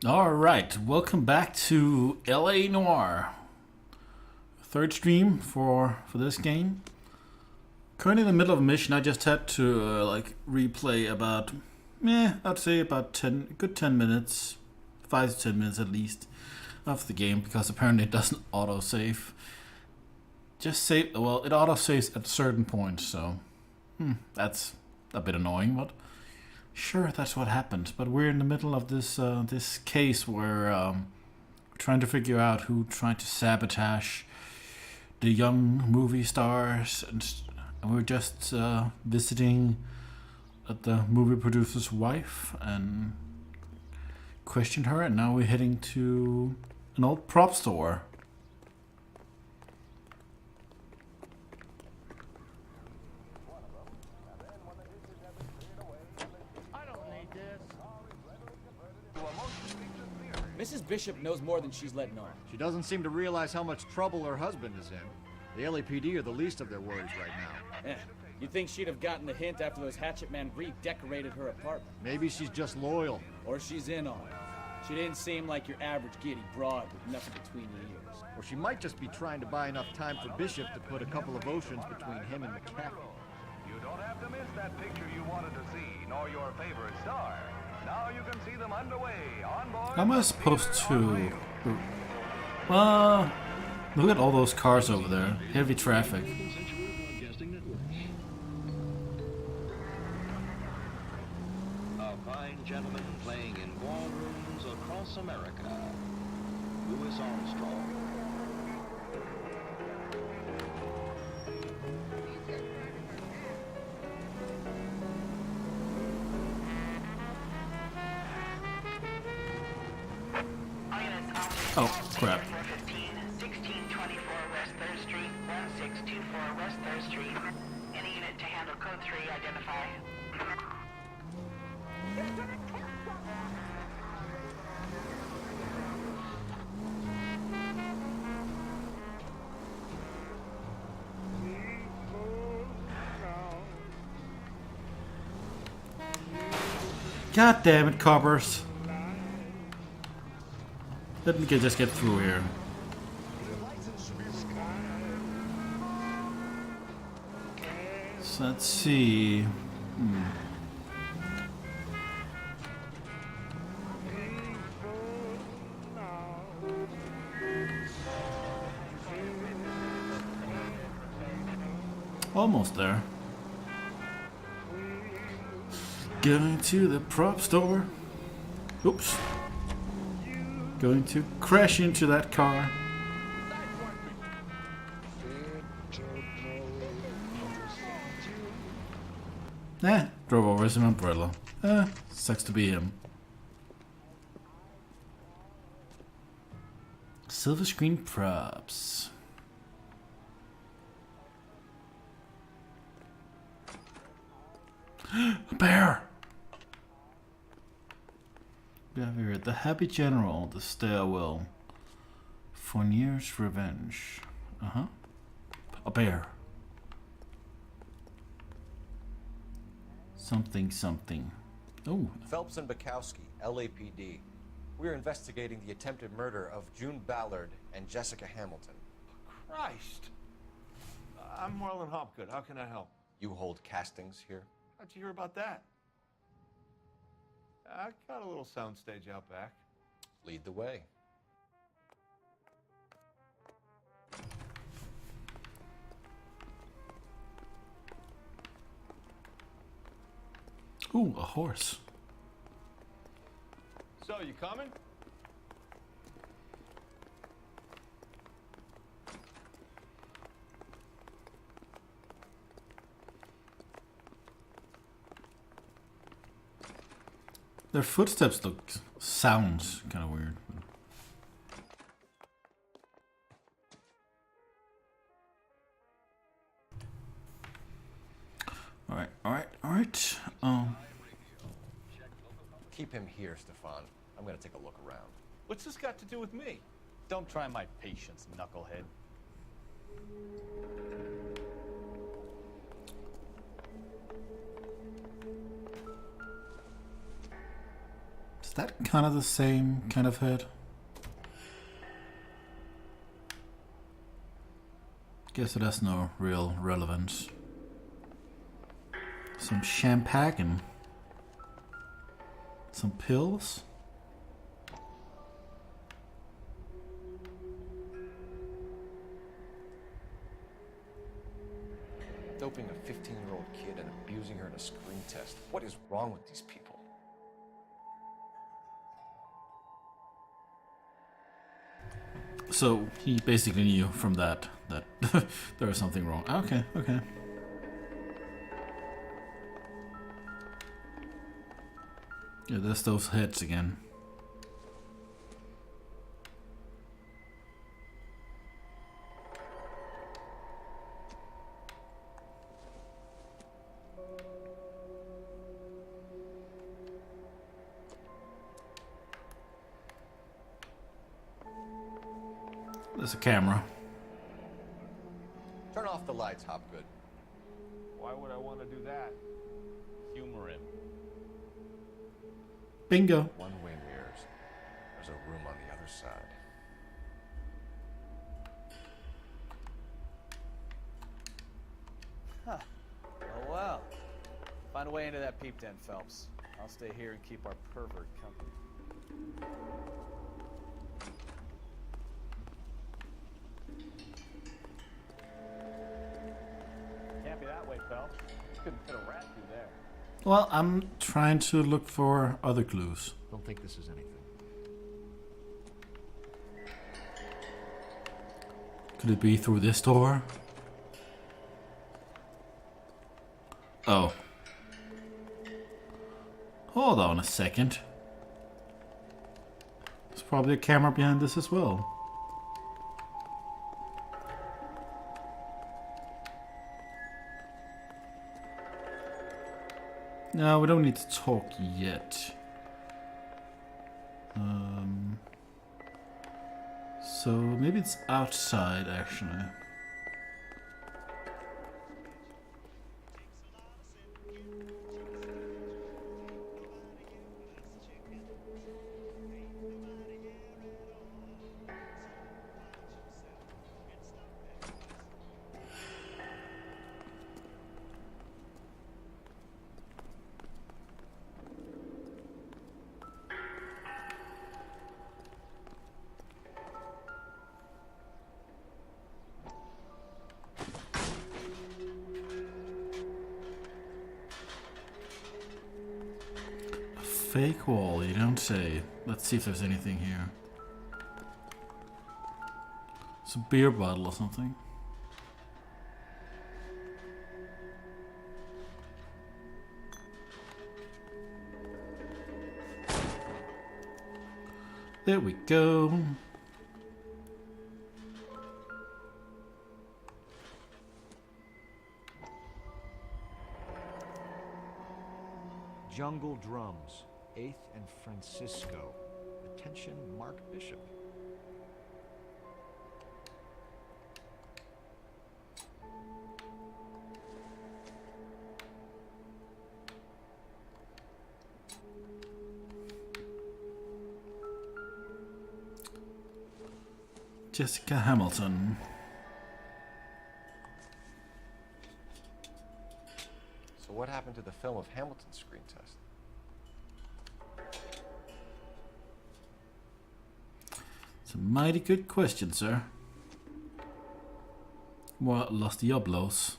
Alright, welcome back to LA Noire. Third stream for this game. Currently in the middle of a mission. I just had to replay about, I'd say about 10 minutes, 5 to 10 minutes at least, of the game, because apparently it doesn't auto-save. It auto-saves at certain points, so that's a bit annoying, but sure, that's what happened. But we're in the middle of this case where we're trying to figure out who tried to sabotage the young movie stars, and we're just visiting the movie producer's wife and questioned her, and now we're heading to an old prop store. Mrs. Bishop knows more than she's letting on. She doesn't seem to realize how much trouble her husband is in. The LAPD are the least of their worries right now. You'd think she'd have gotten the hint after those hatchet men redecorated her apartment. Maybe she's just loyal. Or she's in on it. She didn't seem like your average giddy broad with nothing between the ears. Or she might just be trying to buy enough time for Bishop to put a couple of oceans between him and the capital. You don't have to miss that picture you wanted to see, nor your favorite star. Now you can see them underway on board. How am I supposed to... look at all those cars over there. Heavy traffic. A fine gentleman playing in ballrooms across America. Louis Armstrong. Oh, crap. 1624 West 3rd Street, 1624 West 3rd Street. Any unit to handle code 3, identify. God damn it, coppers. Let me just get through here. So let's see. Almost there. Going to the prop store. Oops. Going to crash into that car. Drove over as an umbrella. Sucks to be him. Silver screen props. A bear! We have here the Happy General, the stairwell. Fournier's Revenge. A bear. Something. Oh. Phelps and Bukowski, LAPD. We're investigating the attempted murder of June Ballard and Jessica Hamilton. Christ. I'm Marlon Hopgood. How can I help? You hold castings here? How'd you hear about that? I got a little soundstage out back. Lead the way. Ooh, a horse. So, you coming? Their footsteps sounds kind of weird. All right. Keep him here, Stefan. I'm gonna take a look around. What's this got to do with me? Don't try my patience, knucklehead. that kind of the same kind of head? Guess it has no real relevance. Some champagne. Some pills. Doping a 15-year-old kid and abusing her in a screen test. What is wrong with these people? So he basically knew from that there was something wrong. Okay, okay. Yeah, there's those heads again. There's a camera. Turn off the lights, Hopgood. Why would I want to do that? Humor him. Bingo. One-way mirrors. There's a room on the other side. Oh well. Find a way into that peep den, Phelps. I'll stay here and keep our pervert company. Can't be that way, Phelps. Couldn't fit a rat through there. Well, I'm trying to look for other clues. Don't think this is anything. Could it be through this door? Oh. Hold on a second. There's probably a camera behind this as well. No, we don't need to talk yet. So maybe it's outside actually. Fake wall, you don't say. Let's see if there's anything here. It's a beer bottle or something. There we go. Jungle Drums, 8th and Francisco. Attention, Mark Bishop. Jessica Hamilton. So what happened to the film of Hamilton's screen test? It's a mighty good question, sir. What los diablos?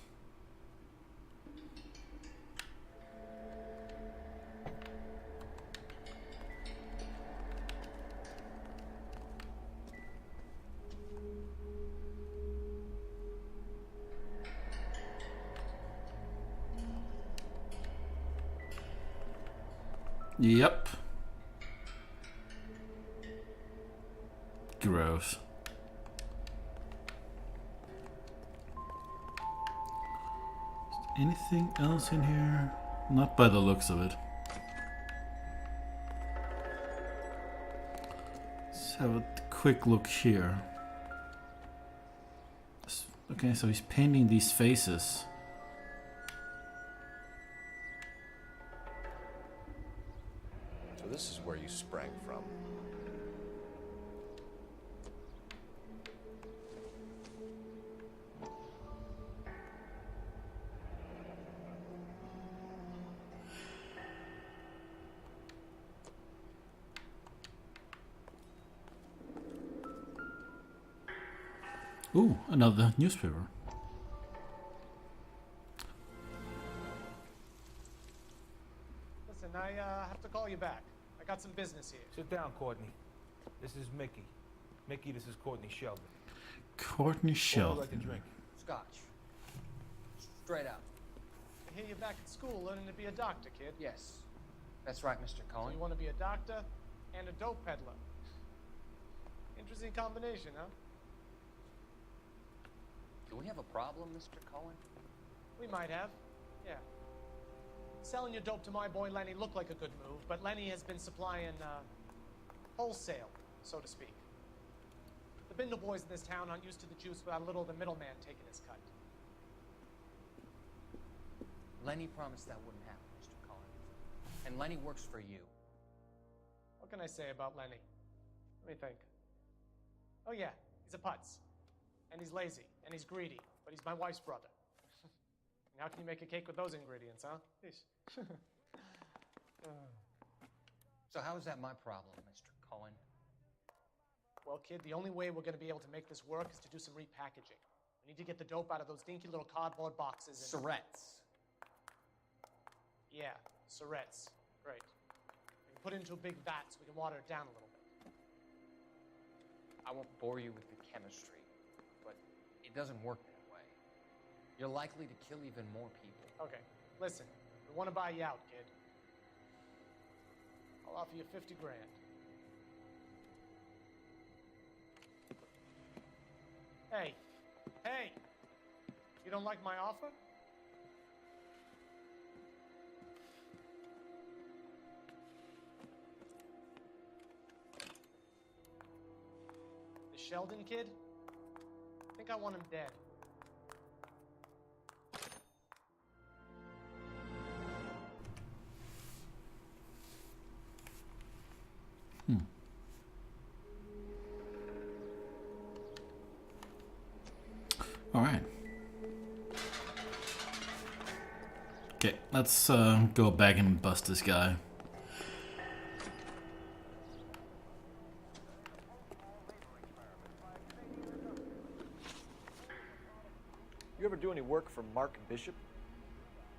Yep. Gross. Anything else in here? Not by the looks of it. Let's have a quick look here. Okay, so he's painting these faces. So this is where you spread Ooh, another newspaper. Listen, I have to call you back. I got some business here. Sit down, Courtney. This is Mickey. Mickey, this is Courtney Sheldon. Courtney What would you Sheldon. like to drink? Scotch. Straight out. I hear you're back at school learning to be a doctor, kid. Yes. That's right, Mr. So Cohen. you want to be a doctor and a dope peddler. Interesting combination, huh? Do we have a problem, Mr. Cohen? We might have. Yeah. Selling your dope to my boy Lenny looked like a good move, but Lenny has been supplying, wholesale, so to speak. The Bindle boys in this town aren't used to the juice without a little of the middleman taking his cut. Lenny promised that wouldn't happen, Mr. Cohen. And Lenny works for you. What can I say about Lenny? Let me think. Oh yeah, he's a putz. And he's lazy, and he's greedy, but he's my wife's brother. And how can you make a cake with those ingredients, huh? Yeesh. So how is that my problem, Mr. Cohen? Well, kid, the only way we're going to be able to make this work is to do some repackaging. We need to get the dope out of those dinky little cardboard boxes and... Surrettes. Yeah, Surrettes. Great. We can put it into a big vat so we can water it down a little bit. I won't bore you with the chemistry, but it doesn't work that way. You're likely to kill even more people. Okay, listen. We want to buy you out, kid. I'll offer you 50 grand. Hey, hey! You don't like my offer? The Sheldon kid? I think I want him dead. All right. Okay, let's go back and bust this guy. You ever do any work for Mark Bishop?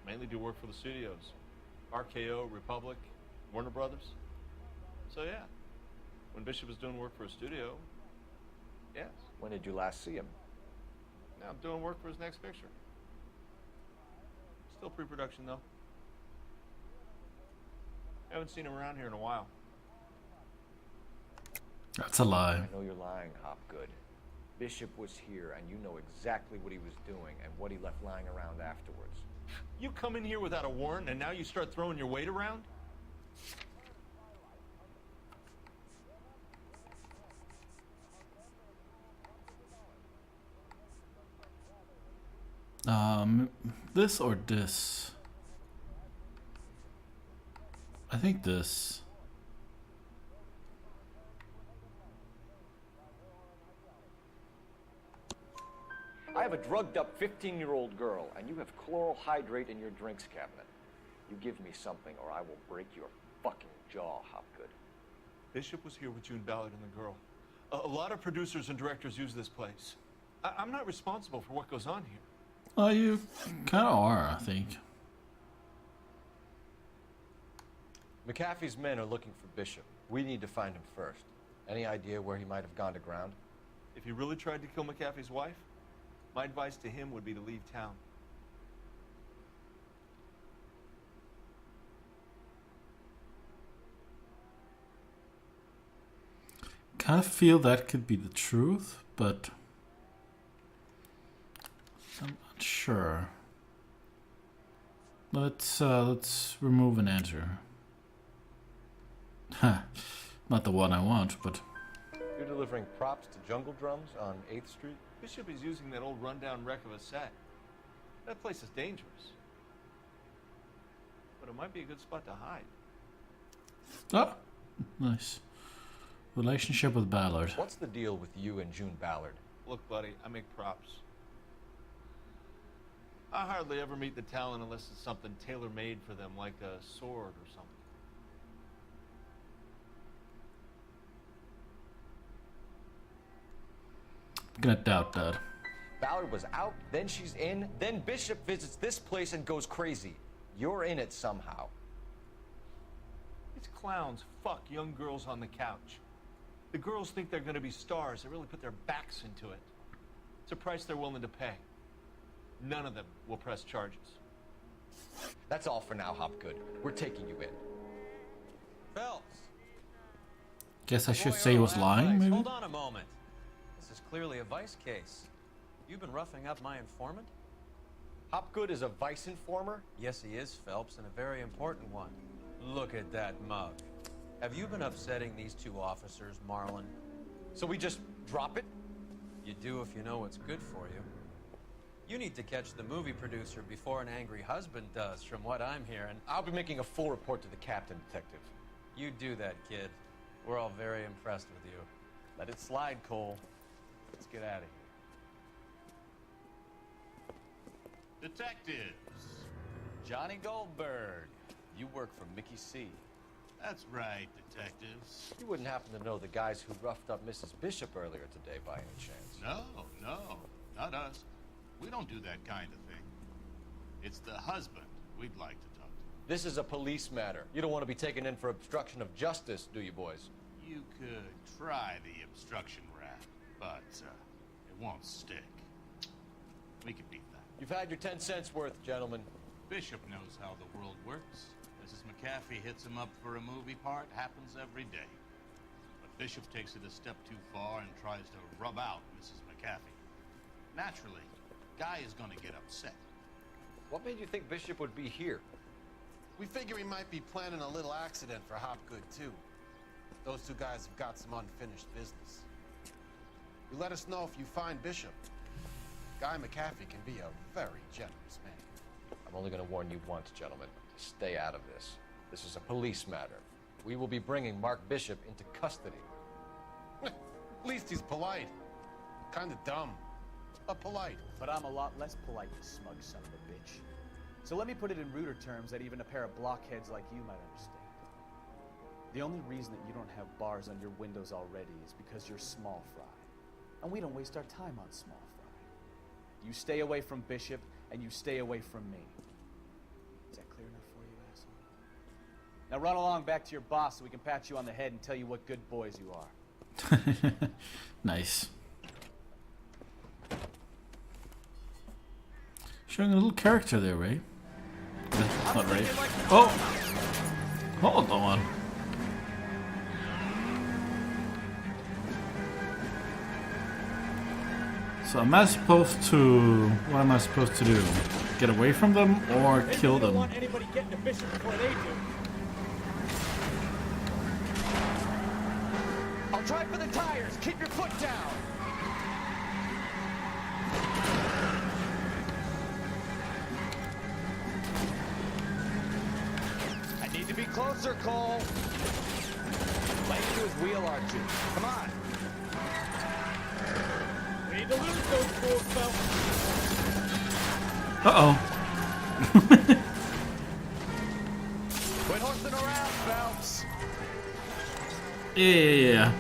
Mainly do work for the studios. RKO, Republic, Warner Brothers. So yeah, when Bishop was doing work for a studio, yes. When did you last see him? Now I'm doing work for his next picture. Still pre-production though. Haven't seen him around here in a while. That's a lie. I know you're lying, Hopgood. Bishop was here, and you know exactly what he was doing and what he left lying around afterwards. You come in here without a warrant, and now you start throwing your weight around? This or this? I think this. I have a drugged up 15-year-old girl, and you have chloral hydrate in your drinks cabinet. You give me something, or I will break your fucking jaw, Hopgood. Bishop was here with June Ballard and the girl. A lot of producers and directors use this place. I'm not responsible for what goes on here. Oh, you kind of are, I think. McAfee's men are looking for Bishop. We need to find him first. Any idea where he might have gone to ground? If he really tried to kill McAfee's wife, my advice to him would be to leave town. Kind of feel that could be the truth, but I'm not sure. Let's remove an answer. Ha, not the one I want, but You're delivering props to Jungle Drums on 8th Street? Bishop is using that old rundown wreck of a set. That place is dangerous. But it might be a good spot to hide. oh, nice. Relationship with Ballard. What's the deal with you and June Ballard? Look, buddy, I make props. I hardly ever meet the talent unless it's something tailor-made for them, like a sword or something. gonna doubt that. Ballard was out, then she's in, then Bishop visits this place and goes crazy. You're in it somehow. These clowns fuck young girls on the couch. The girls think they're going to be stars. They really put their backs into it. It's a price they're willing to pay. None of them will press charges. That's all for now, Hopgood. We're taking you in. Phelps. Guess I should say he was lying, maybe? Hold on a moment. This is clearly a vice case. You've been roughing up my informant? Hopgood is a vice informer? Yes, he is, Phelps, and a very important one. Look at that mug. Have you been upsetting these two officers, Marlin? So we just drop it? You do if you know what's good for you. You need to catch the movie producer before an angry husband does, from what I'm hearing. I'll be making a full report to the captain, detective. You do that, kid. We're all very impressed with you. Let it slide, Cole. Let's get out of here. Detectives. Johnny Goldberg. You work for Mickey C. That's right, detectives. You wouldn't happen to know the guys who roughed up Mrs. Bishop earlier today by any chance? No, not us. We don't do that kind of thing. It's the husband we'd like to talk to. This is a police matter. You don't want to be taken in for obstruction of justice, do you, boys? You could try the obstruction rap, but it won't stick. We could beat that. You've had your 10 cents worth, gentlemen. Bishop knows how the world works. Mrs. McAfee hits him up for a movie part. Happens every day. But Bishop takes it a step too far and tries to rub out Mrs. McAfee. Naturally, Guy is going to get upset. What made you think Bishop would be here? We figure he might be planning a little accident for Hopgood, too. Those two guys have got some unfinished business. You let us know if you find Bishop. Guy McAfee can be a very generous man. I'm only going to warn you once, gentlemen. Stay out of this. This is a police matter. We will be bringing Mark Bishop into custody. At least he's polite. Kind of dumb, but polite. But I'm a lot less polite, you smug son of a bitch. So let me put it in ruder terms that even a pair of blockheads like you might understand. The only reason that you don't have bars on your windows already is because you're small fry. And we don't waste our time on small fry. You stay away from Bishop, and you stay away from me. Is that clear enough for you, asshole? Now run along back to your boss so we can pat you on the head and tell you what good boys you are. Nice. Showing a little character there, Ray. That's not Ray. Oh! Hold on. So am I supposed to... What am I supposed to do? Get away from them or kill them? I don't want anybody getting to Bishop before they do. I'll try for the tires. Keep your foot down. I need to be closer, Cole. Let you do his wheel arches. Come on. We need to lose those fools, Phelps. Uh-oh. Quit horsing around, Phelps. Yeah.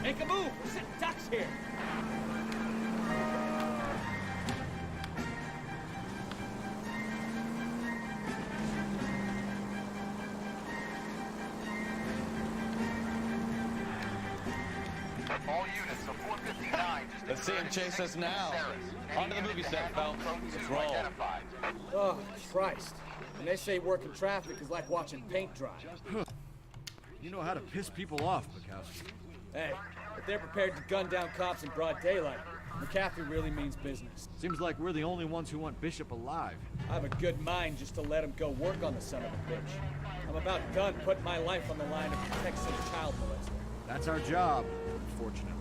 Make a move. We're sitting ducks here. All units of 459. Let's see him chase us now. On to the movie set, Phelps. Let's roll. Oh, Christ. And they say working traffic is like watching paint dry. You know how to piss people off, McAfee. Hey, if they're prepared to gun down cops in broad daylight, McAfee really means business. Seems like we're the only ones who want Bishop alive. I have a good mind just to let him go work on the son of a bitch. I'm about done putting my life on the line to protect some child molester. That's our job, unfortunately.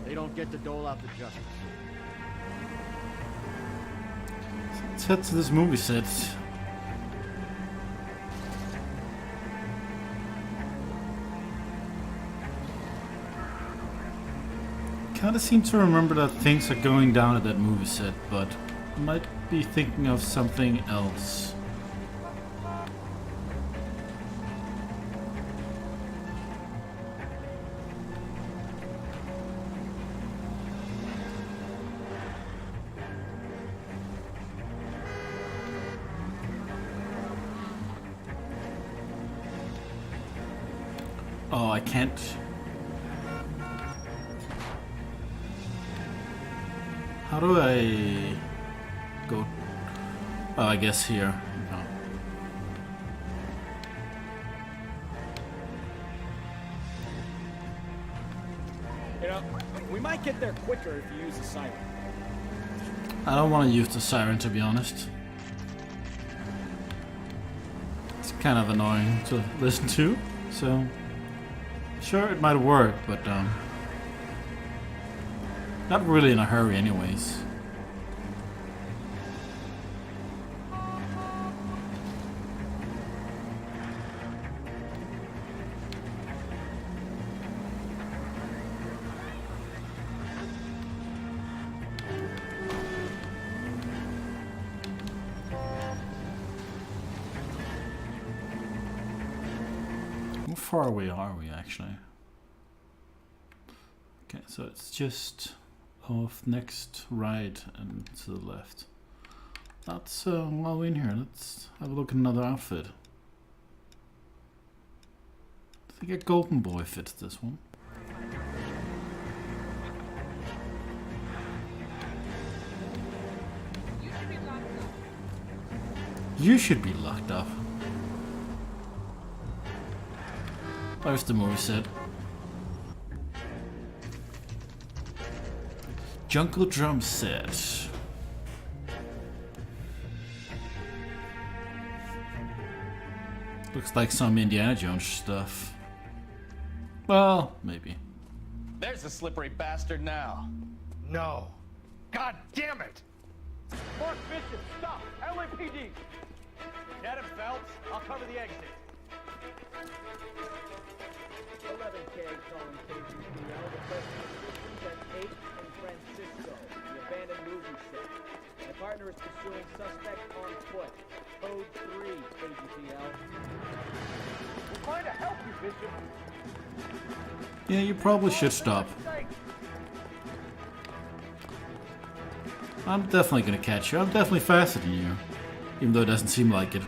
They don't get to dole out the justice. Let's head to this movie set. Kinda seem to remember that things are going down at that movie set, but I might be thinking of something else. Oh, I can't. How do I go? Oh, I guess here. No. You know, we might get there quicker if you use the siren. I don't want to use the siren, to be honest. It's kind of annoying to listen to, so sure it might work, but not really in a hurry anyways. How far away are we actually? Okay, so it's just off next right and to the left. That's while we're in here, let's have a look at another outfit. I think a golden boy fits this one. You should be locked up. Where's the movie set? Jungle drum set. Looks like some Indiana Jones stuff. Well, maybe. There's a slippery bastard now. No. God damn it! Mark Bishop, stop! LAPD! Get him, Phelps. I'll cover the exit. 11K calling KGPL, requesting assistance at 8 in Francisco, the abandoned movie set. My partner is pursuing suspect on foot. Code 3, KGPL. We're trying to help you, Bishop. Yeah, you probably should stop. I'm definitely gonna catch you. I'm definitely faster than you. Even though it doesn't seem like it.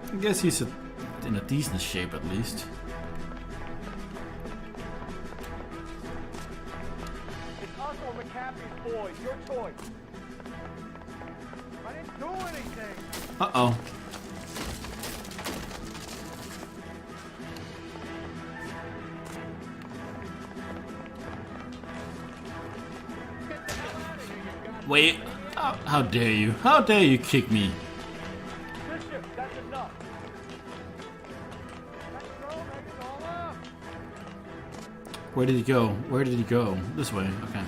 I guess he's in a decent shape at least. It's us or McAfee's boys. Your choice. I didn't do anything. Uh-oh. Wait, how dare you? How dare you kick me? Bishop, that's enough. Where did he go? Where did he go? This way, okay.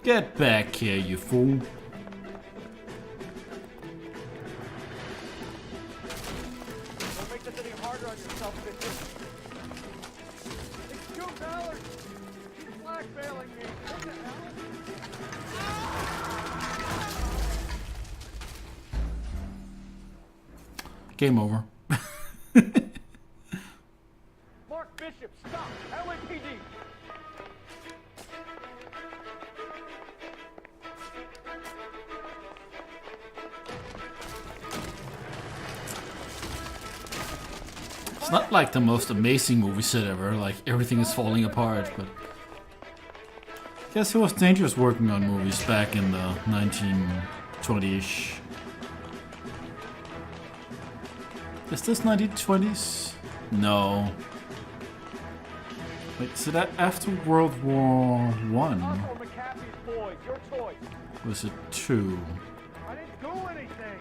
Get back here, you fool. Don't make this any harder on yourself, Bishop. It's $2. He's blackmailing me. What the hell? Game over. Mark Bishop, stop! LAPD! It's not like the most amazing movie set ever, like everything is falling apart, but I guess it was dangerous working on movies back in the 1920-ish. Is this 1920s? No. Wait, is that after World War One? McAfee's boys, your choice. Was it 2? I didn't do anything.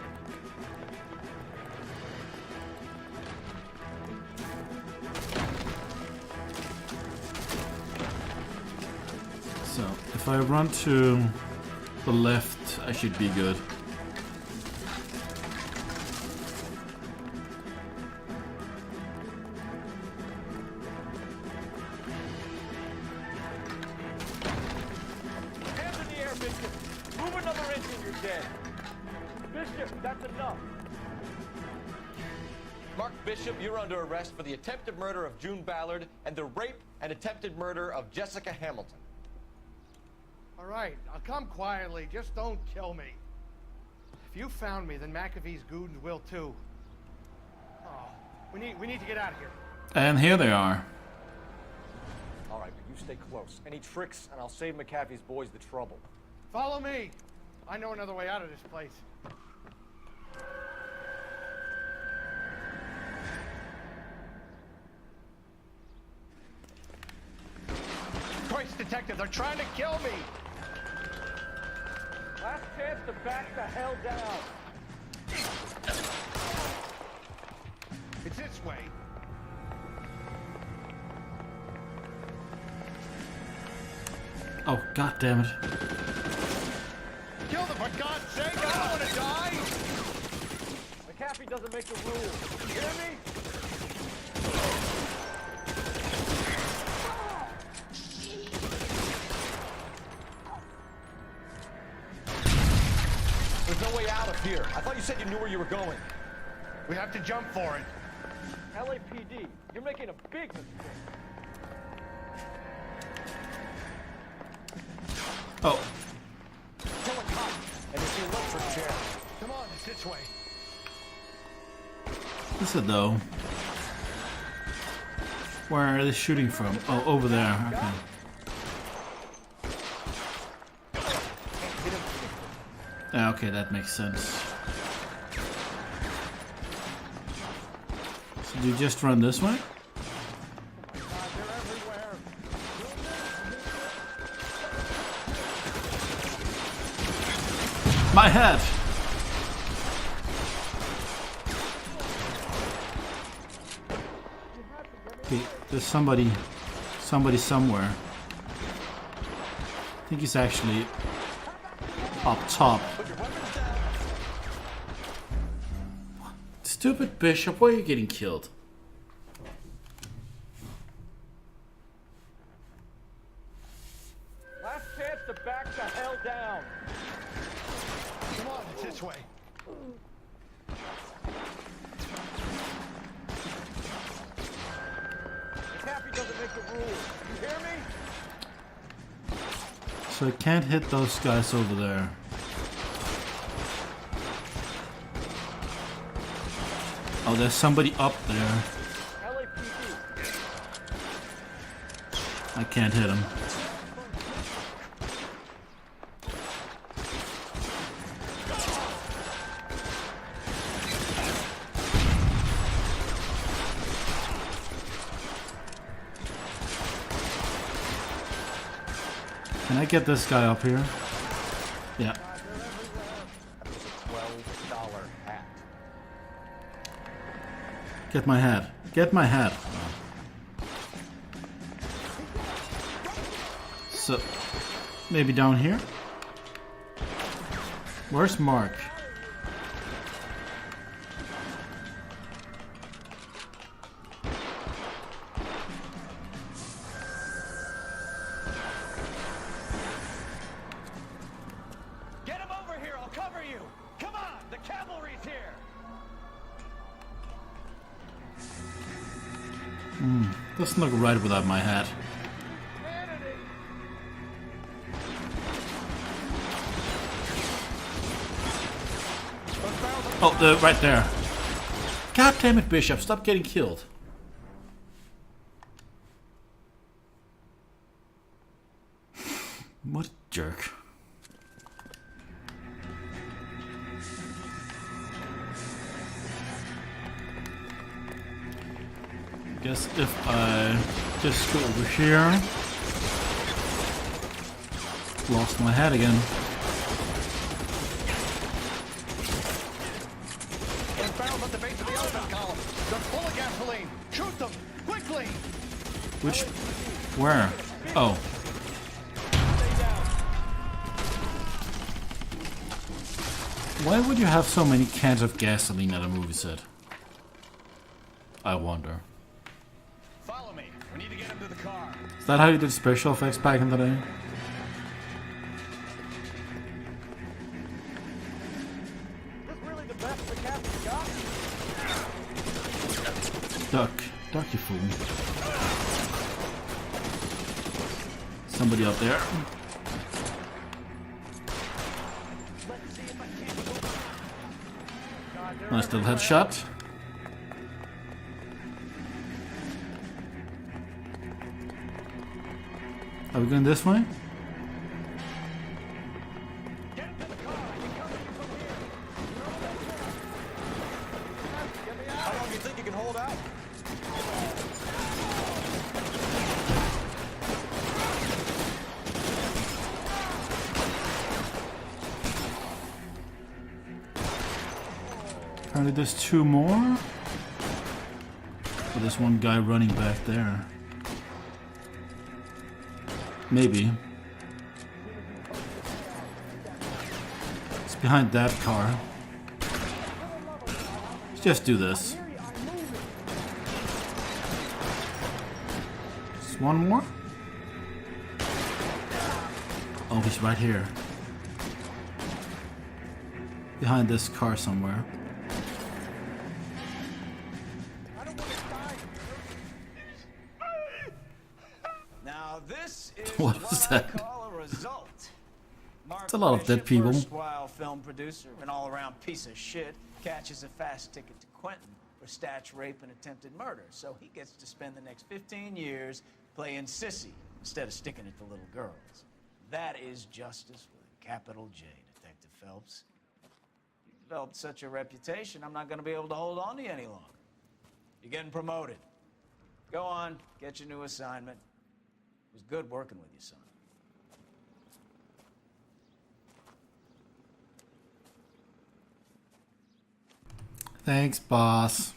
So, if I run to the left, I should be good. dead. Bishop, that's enough. Mark Bishop, you're under arrest for the attempted murder of June Ballard and the rape and attempted murder of Jessica Hamilton. All right, I'll come quietly. Just don't kill me. If you found me, then McAfee's goons will too. Oh, we need to get out of here. And here they are. All right, but you stay close. Any tricks, and I'll save McAfee's boys the trouble. Follow me. I know another way out of this place. Christ, detective, they're trying to kill me. Last chance to back the hell down. It's this way. Oh, god damn it. Kill them, for God's sake! I don't want to die! McAfee doesn't make the rules. You hear me? There's no way out of here. I thought you said you knew where you were going. We have to jump for it. LAPD, you're making a big mistake. Oh. Kill a cop, and it's the electric chair. Come on, it's this way. This is though. Where are they shooting from? Oh, over there. Okay. Yeah, okay, that makes sense. So do you just run this way? My head! Okay, there's somebody somewhere. I think he's actually up top. Stupid Bishop, why are you getting killed? Last chance to back the hell down. Come on, it's this way. McAfee doesn't make the rules. You hear me? So I can't hit those guys over there. Oh, there's somebody up there. I can't hit him. Can I get this guy up here? Yeah. $12 hat. Get my hat. Get my hat. So, maybe down here? Where's Mark? Get him over here, I'll cover you! Come on, the cavalry's here! Doesn't look right without my hat. Oh, right there. God damn it, Bishop, stop getting killed. What a jerk. Guess if I just go over here. Lost my hat again. Those barrels at the base of the elephant column. They're full of gasoline. Shoot them, quickly! Which? Where? Oh. Why would you have so many cans of gasoline at a movie set? I wonder. Follow me. We need to get him to the car. Is that how you did special effects back in the day? Duck. Duck, you fool. Somebody up there. Nice little headshot. Are we going this way? How long do you think you can hold out? Apparently there's two more. But there's one guy running back there. Maybe. It's behind that car. Let's just do this. Just one more. Oh, he's right here. Behind this car somewhere. Now this is What was that? I call a result. It's a lot of dead people. Erstwhile film producer and all-around piece of shit catches a fast ticket to Quentin for statch rape and attempted murder. So he gets to spend the next 15 years playing sissy instead of sticking it to little girls. That is justice with a capital J, Detective Phelps. You developed such a reputation, I'm not going to be able to hold on to you any longer. You're getting promoted. Go on, get your new assignment. It was good working with you, son. Thanks, boss.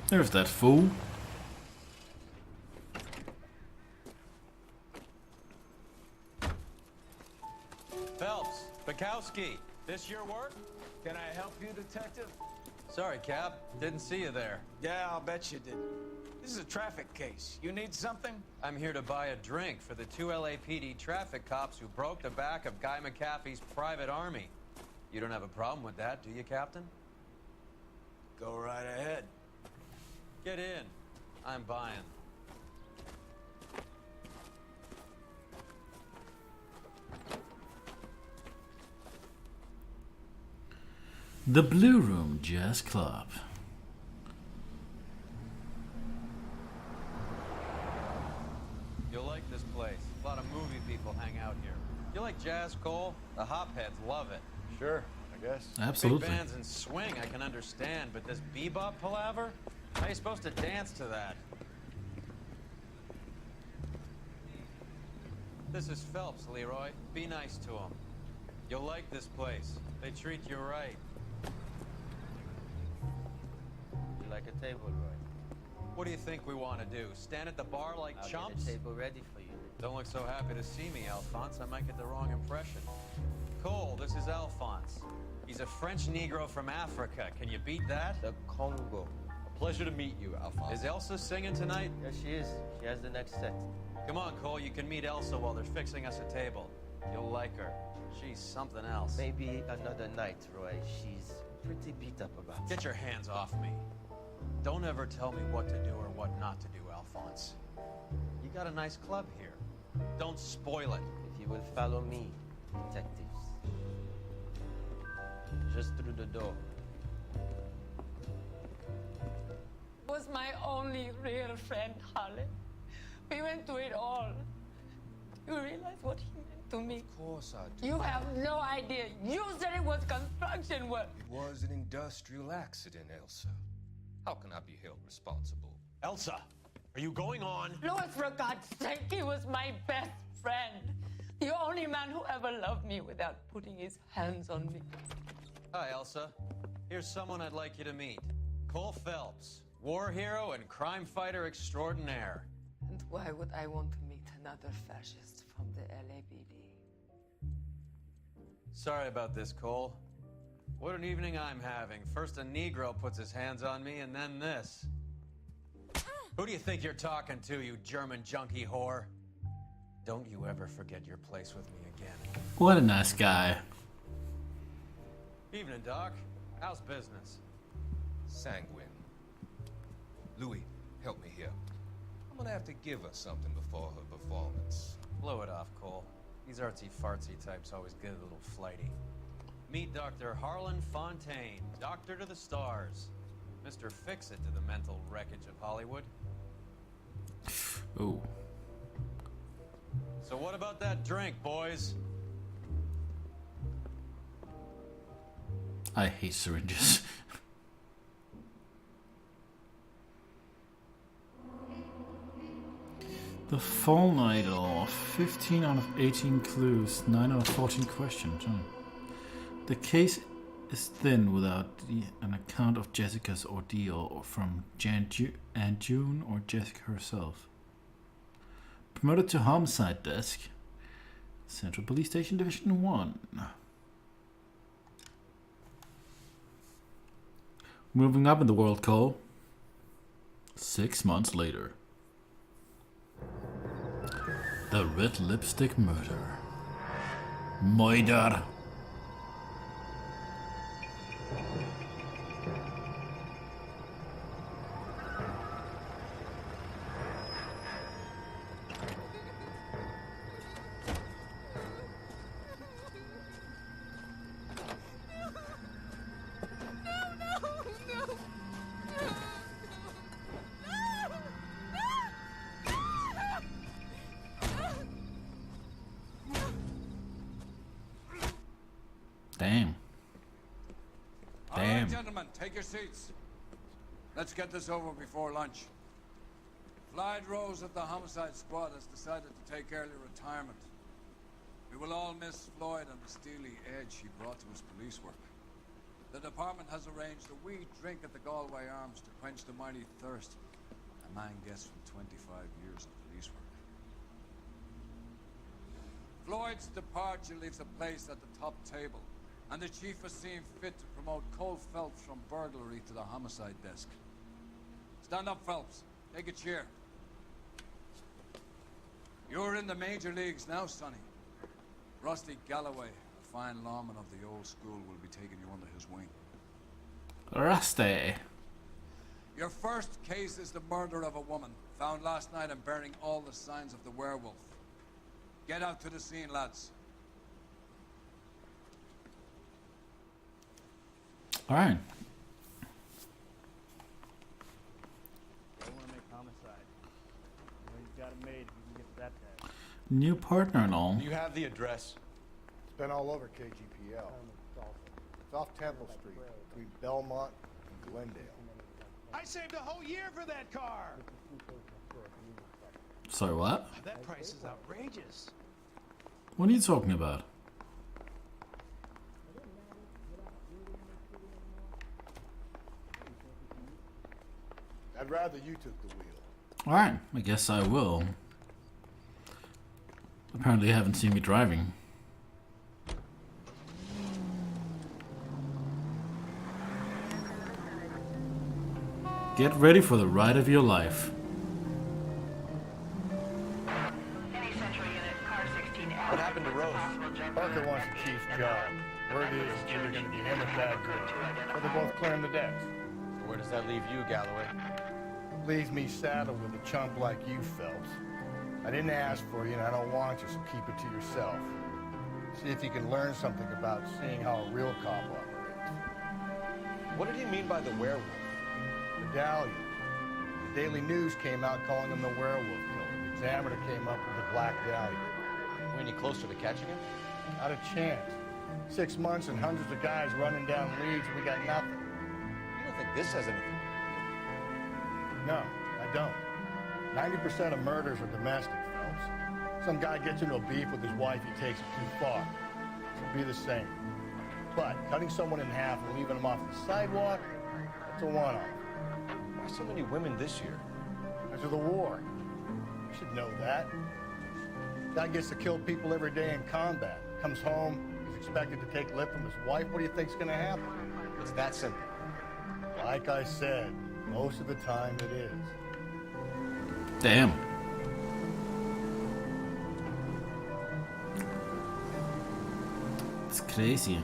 There's that fool. Phelps, Bukowski, this your work? Can I help you, Detective? Sorry, Cap. Didn't see you there. Yeah, I'll bet you did. This is a traffic case. You need something? I'm here to buy a drink for the 2 LAPD traffic cops who broke the back of Guy McAfee's private army. You don't have a problem with that, do you, Captain? Go right ahead. Get in. I'm buying. The Blue Room Jazz Club. You'll like this place. A lot of movie people hang out here. You like jazz, Cole? The hopheads love it. Sure, I guess. Absolutely. Big bands and swing, I can understand, but this bebop palaver? How are you supposed to dance to that? This is Phelps, Leroy. Be nice to him. You'll like this place. They treat you right. You like a table, Roy? What do you think we want to do? Stand at the bar like I'll chumps? get a table ready for you. Don't look so happy to see me, Alphonse. I might get the wrong impression. Cole, this is Alphonse. He's a French Negro from Africa. Can you beat that? The Congo. A pleasure to meet you, Alphonse. Is Elsa singing tonight? Yes, she is. She has the next set. Come on, Cole. You can meet Elsa while they're fixing us a table. You'll like her. She's something else. Maybe another night, Roy. She's pretty beat up about it. Get your hands off me. Don't ever tell me what to do or what not to do, Alphonse. You got a nice club here. Don't spoil it. If you will follow me, detectives. Just through the door. Was my only real friend, Harlan. We went through it all. You realize what he meant to me? Of course I do. You have no idea. You said it was construction work. It was an industrial accident, Elsa. How can I be held responsible? Elsa, are you going on? Louis, for God's sake, he was my best friend. The only man who ever loved me without putting his hands on me. Hi, Elsa. Here's someone I'd like you to meet. Cole Phelps, war hero and crime fighter extraordinaire. And why would I want to meet another fascist from the LAPD? Sorry about this, Cole. What an evening I'm having. First a Negro puts his hands on me, and then this. Who do you think you're talking to, you German junkie whore? Don't you ever forget your place with me again. What a nice guy. Evening, Doc. How's business? Sanguine. Louis, help me here. I'm gonna have to give her something before her performance. Blow it off, Cole. These artsy-fartsy types always get a little flighty. Meet Dr. Harlan Fontaine, doctor to the stars. Mr. Fix-It to the mental wreckage of Hollywood. Oh. So what about that drink, boys? I hate syringes. The Fall Idol, 15 out of 18 clues, 9 out of 14 questions. The case is thin without an account of Jessica's ordeal or from Aunt June or Jessica herself. Promoted to Homicide Desk, Central Police Station Division 1. Moving up in the world, Cole. 6 months later. The Red Lipstick Murder. Moidar. Damn. All right, gentlemen, take your seats. Let's get this over before lunch. Clyde Rose of the Homicide Squad has decided to take early retirement. We will all miss Floyd and the steely edge he brought to his police work. The department has arranged a wee drink at the Galway Arms to quench the mighty thirst a man gets from 25 years of police work. Floyd's departure leaves a place at the top table, and the chief has seen fit to promote Cole Phelps from burglary to the homicide desk. Stand up, Phelps. Take a chair. You're in the major leagues now, Sonny. Rusty Galloway, a fine lawman of the old school, will be taking you under his wing. Rusty. Your first case is the murder of a woman, found last night and bearing all the signs of the werewolf. Get out to the scene, lads. All right. Don't want to make homicide. You know you've got it made. You can get that tag. New partner and all. You have the address. It's been all over KGPL. It's off Temple Street, between Belmont and Glendale. I saved a whole year for that car. Sorry, what? That price is outrageous. What are you talking about? I'd rather you took the wheel. Alright, I guess I will. Apparently you haven't seen me driving. Get ready for the ride of your life. What happened to Rose? Parker wants the chief's job. Word is it's either going to be him or that girl. Or they're both clearing the decks. So where does that leave you, Galloway? Leaves me saddled with a chump like you, Phelps. I didn't ask for you and I don't want you, so keep it to yourself. See if you can learn something about seeing how a real cop operates. What did he mean by the werewolf? Medallion. The Daily News came out calling him the werewolf killer. The Examiner came up with the Black Dahlia. Are we any closer to catching him? Not a chance. 6 months and hundreds of guys running down leads and we got nothing. You don't think this has anything? No, I don't. 90% of murders are domestic, Phelps. Some guy gets into a beef with his wife, he takes it too far. Should be the same. But cutting someone in half and leaving them off the sidewalk, that's a one-off. Why so many women this year? Because of the war. You should know that. Guy gets to kill people every day in combat. Comes home, he's expected to take lip from his wife. What do you think's gonna happen? It's that simple. Like I said, most of the time it is. Damn. It's crazy.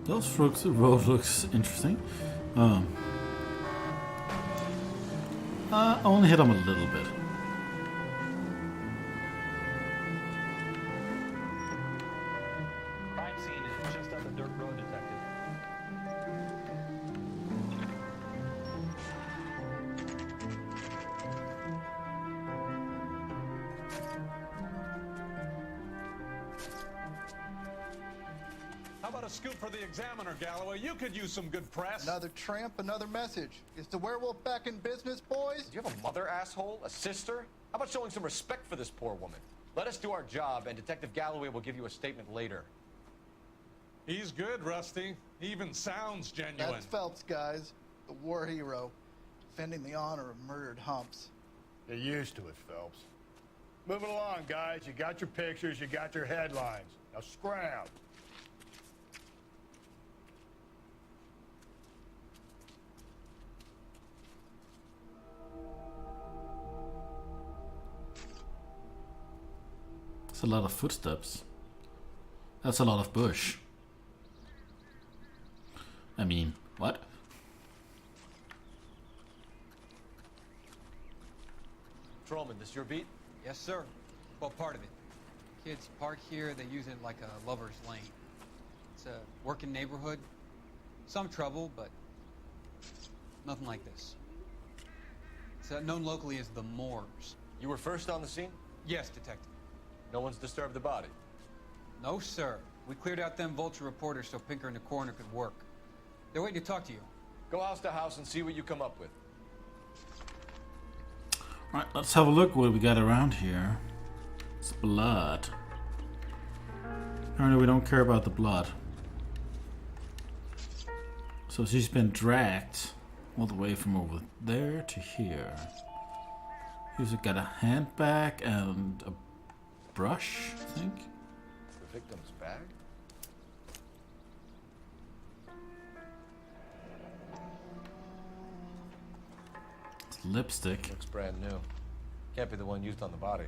Those road looks interesting. Only hit him a little bit. Crime scene is just up a dirt road, Detective. How about a scoop for the Examiner, Galloway? You could use some good press. Another tramp, another message. Is the werewolf back in business, boys? Do you have a mother, asshole? A sister? How about showing some respect for this poor woman? Let us do our job, and Detective Galloway will give you a statement later. He's good, Rusty. He even sounds genuine. That's Phelps, guys. The war hero. Defending the honor of murdered humps. Get used to it, Phelps. Moving along, guys. You got your pictures, you got your headlines. Now scram. That's a lot of footsteps. That's a lot of bush. I mean, what? Patrolman, this your beat? Yes, sir. Well, part of it. Kids park here, they use it like a lover's lane. It's a working neighborhood. Some trouble, but nothing like this. It's known locally as the Moors. You were first on the scene? Yes, Detective. No one's disturbed the body? No, sir. We cleared out them vulture reporters so Pinker and the coroner could work. They're waiting to talk to you. Go house to house and see what you come up with. Alright, let's have a look what we got around here. It's blood. Apparently we don't care about the blood. So she's been dragged all the way from over there to here. He's got a handbag and a brush, I think. The victim's bag? It's lipstick. Looks brand new. Can't be the one used on the body.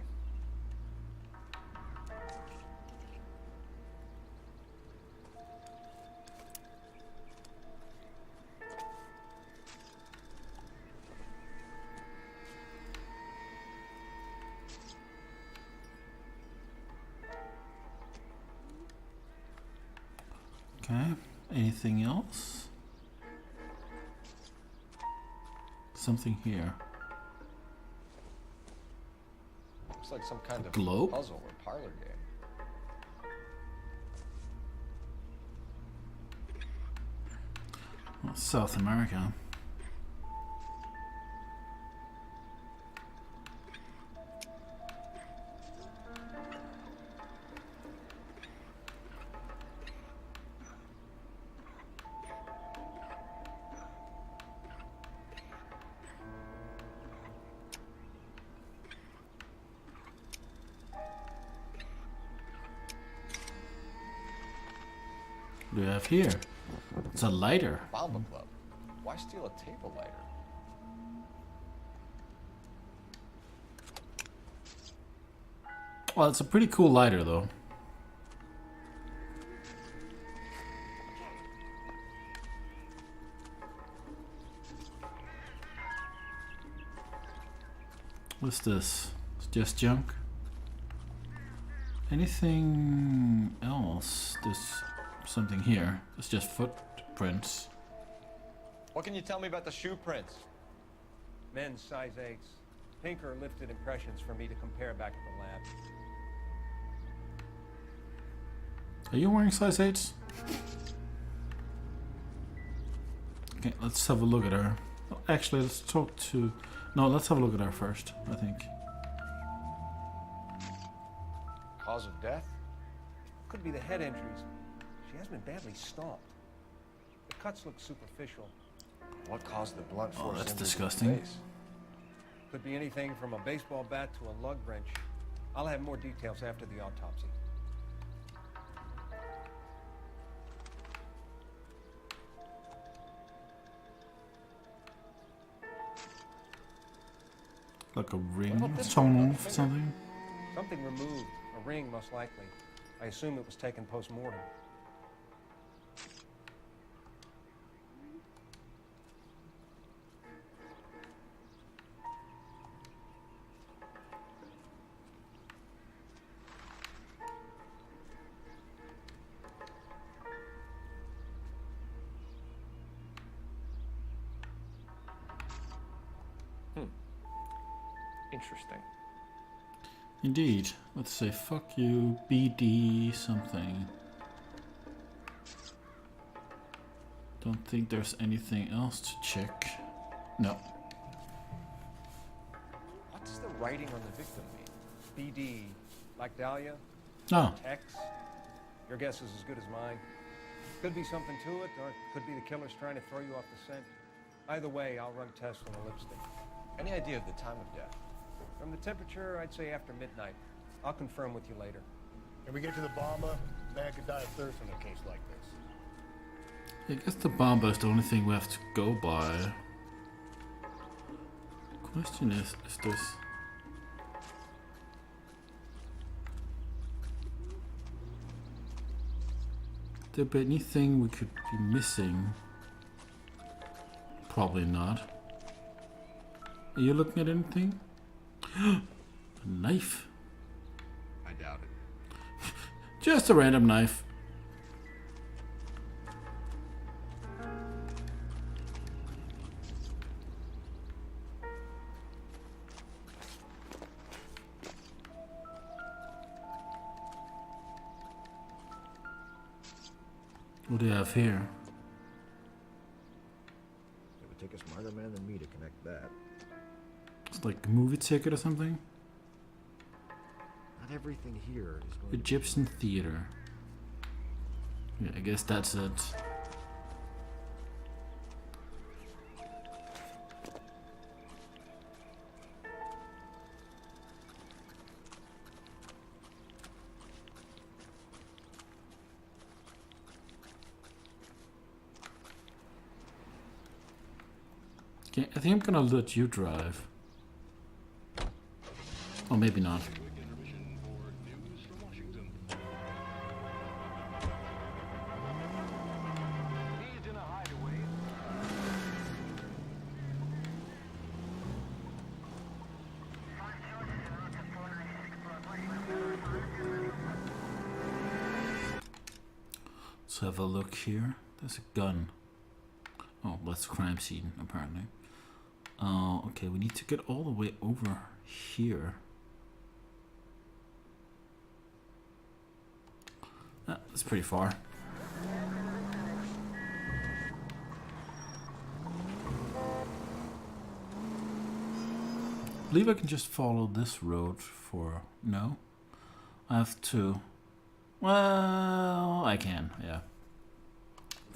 Okay, anything else? Something here. Looks like some kind of globe? puzzle or parlor game. Well, South America. What do we have here? It's a lighter. Bomba Club. Why steal a table lighter? Well, it's a pretty cool lighter, though. What's this? It's just junk. Anything else? There's something here. It's just footprints. What can you tell me about the shoe prints? Men's size 8s. Pinker lifted impressions for me to compare back at the lab. Are you wearing size 8s? Okay, let's have a look at her. Oh, actually, let's talk to... No, let's have a look at her first, I think. Cause of death? Could be the head injuries. She has been badly stomped. The cuts look superficial. What caused the blunt force that's injury to the disgusting. face? Could be anything from a baseball bat to a lug wrench. I'll have more details after the autopsy. Like a What ring about this torn one? off or something? Something removed. A ring, most likely. I assume it was taken post-mortem. Interesting. Indeed. Let's say fuck you, BD something. Don't think there's anything else to check. No. What does the writing on the victim mean? BD, like Dahlia? No. X? Your guess is as good as mine. Could be something to it, or it could be the killer's trying to throw you off the scent. Either way, I'll run tests on the lipstick. Any idea of the time of death? From the temperature, I'd say after midnight. I'll confirm with you later. When we get to the Bomba, man could die of thirst in a case like this. I guess the Bomba is the only thing we have to go by. Question is this... There be anything we could be missing? Probably not. Are you looking at anything? A knife. I doubt it. Just a random knife. What do you have here? It would take a smarter man than me to connect that. It's like a movie ticket or something? Not everything here is going Egyptian theater. Yeah, I guess that's it. Okay, I think I'm gonna let you drive. Or maybe not. Let's have a look here. There's a gun. Oh, that's a crime scene, apparently. Okay, we need to get all the way over here. That's pretty far. I believe I can just follow this road for... No? I have to... Well, I can, yeah.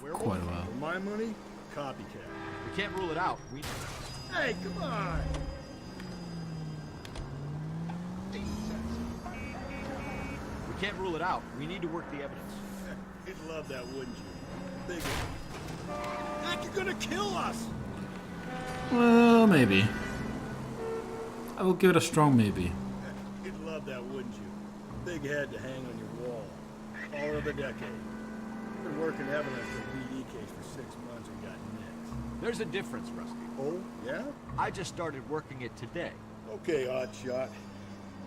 Quite a while. For my money, copycat. We can't rule it out. Hey, come on! We can't rule it out. We need to work the evidence. You'd love that, wouldn't you? Big. Like you're gonna kill us! Well, maybe. I will give it a strong maybe. You'd love that, wouldn't you? Big head to hang on your wall. Caller of the decade. Been working evidence for a BD case for 6 months and got nicked. There's a difference, Rusty. Oh, yeah? I just started working it today. Okay, Oddshot.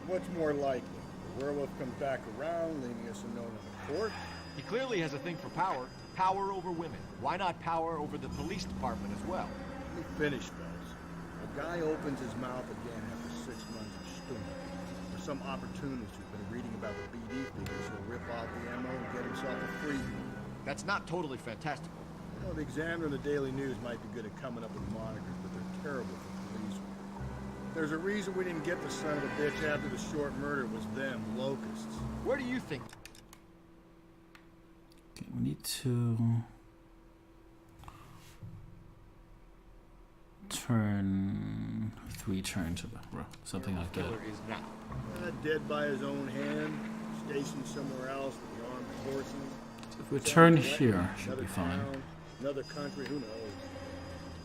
What's more likely? The werewolf comes back around, leaving us a note in the court? He clearly has a thing for power. Power over women. Why not power over the police department as well? Let me finish, fellas. A guy opens his mouth again after 6 months of stewing. For some opportunist who's been reading about the BD figures, he'll rip off the ammo and get himself a free. That's not totally fantastical. You know, the Examiner and the Daily News might be good at coming up with monikers, but they're terrible for police work. There's a reason we didn't get the son of a bitch after the short murder was them, locusts. Where do you think? Okay, we need to turn 3 turns, or something like that. Killer is now. Dead by his own hand, stationed somewhere else with the armed forces. If we turn here, should be fine. Town, another country, who knows?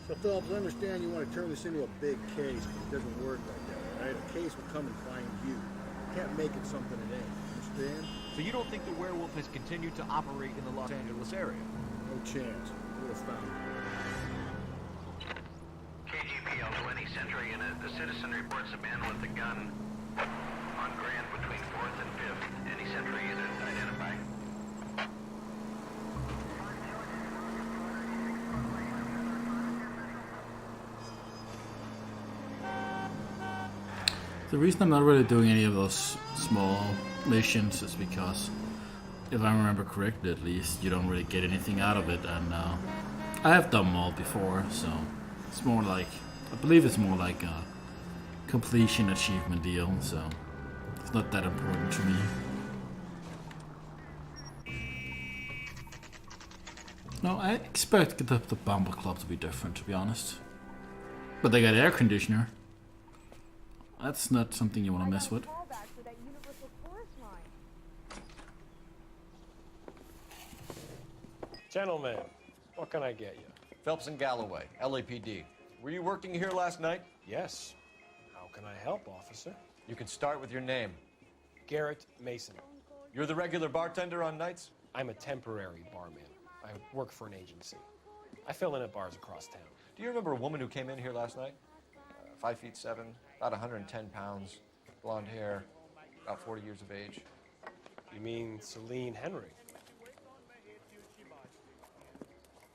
So, Phillips, I understand you want to turn this into a big case, but it doesn't work like that, right? A case will come and find you. Can't make it something it ain't. Understand? So you don't think the werewolf has continued to operate in the Los Angeles area? No chance. We'll have found him. KGPL to any Century unit. The citizen reports a man with a gun on Grand between 4th and 5th. Any Century unit identify. The reason I'm not really doing any of those small missions is because, if I remember correctly at least, you don't really get anything out of it, and I have done them all before, so it's more like, I believe it's more like a completion achievement deal, so it's not that important to me. No, I expect the Bumble Club to be different, to be honest. But they got air conditioner. That's not something you want to mess with. Gentlemen, what can I get you? Phelps and Galloway, LAPD. Were you working here last night? Yes. How can I help, officer? You can start with your name. Garrett Mason. You're the regular bartender on nights? I'm a temporary barman. I work for an agency. I fill in at bars across town. Do you remember a woman who came in here last night? 5'7", about 110 pounds, blonde hair, about 40 years of age. You mean Celine Henry?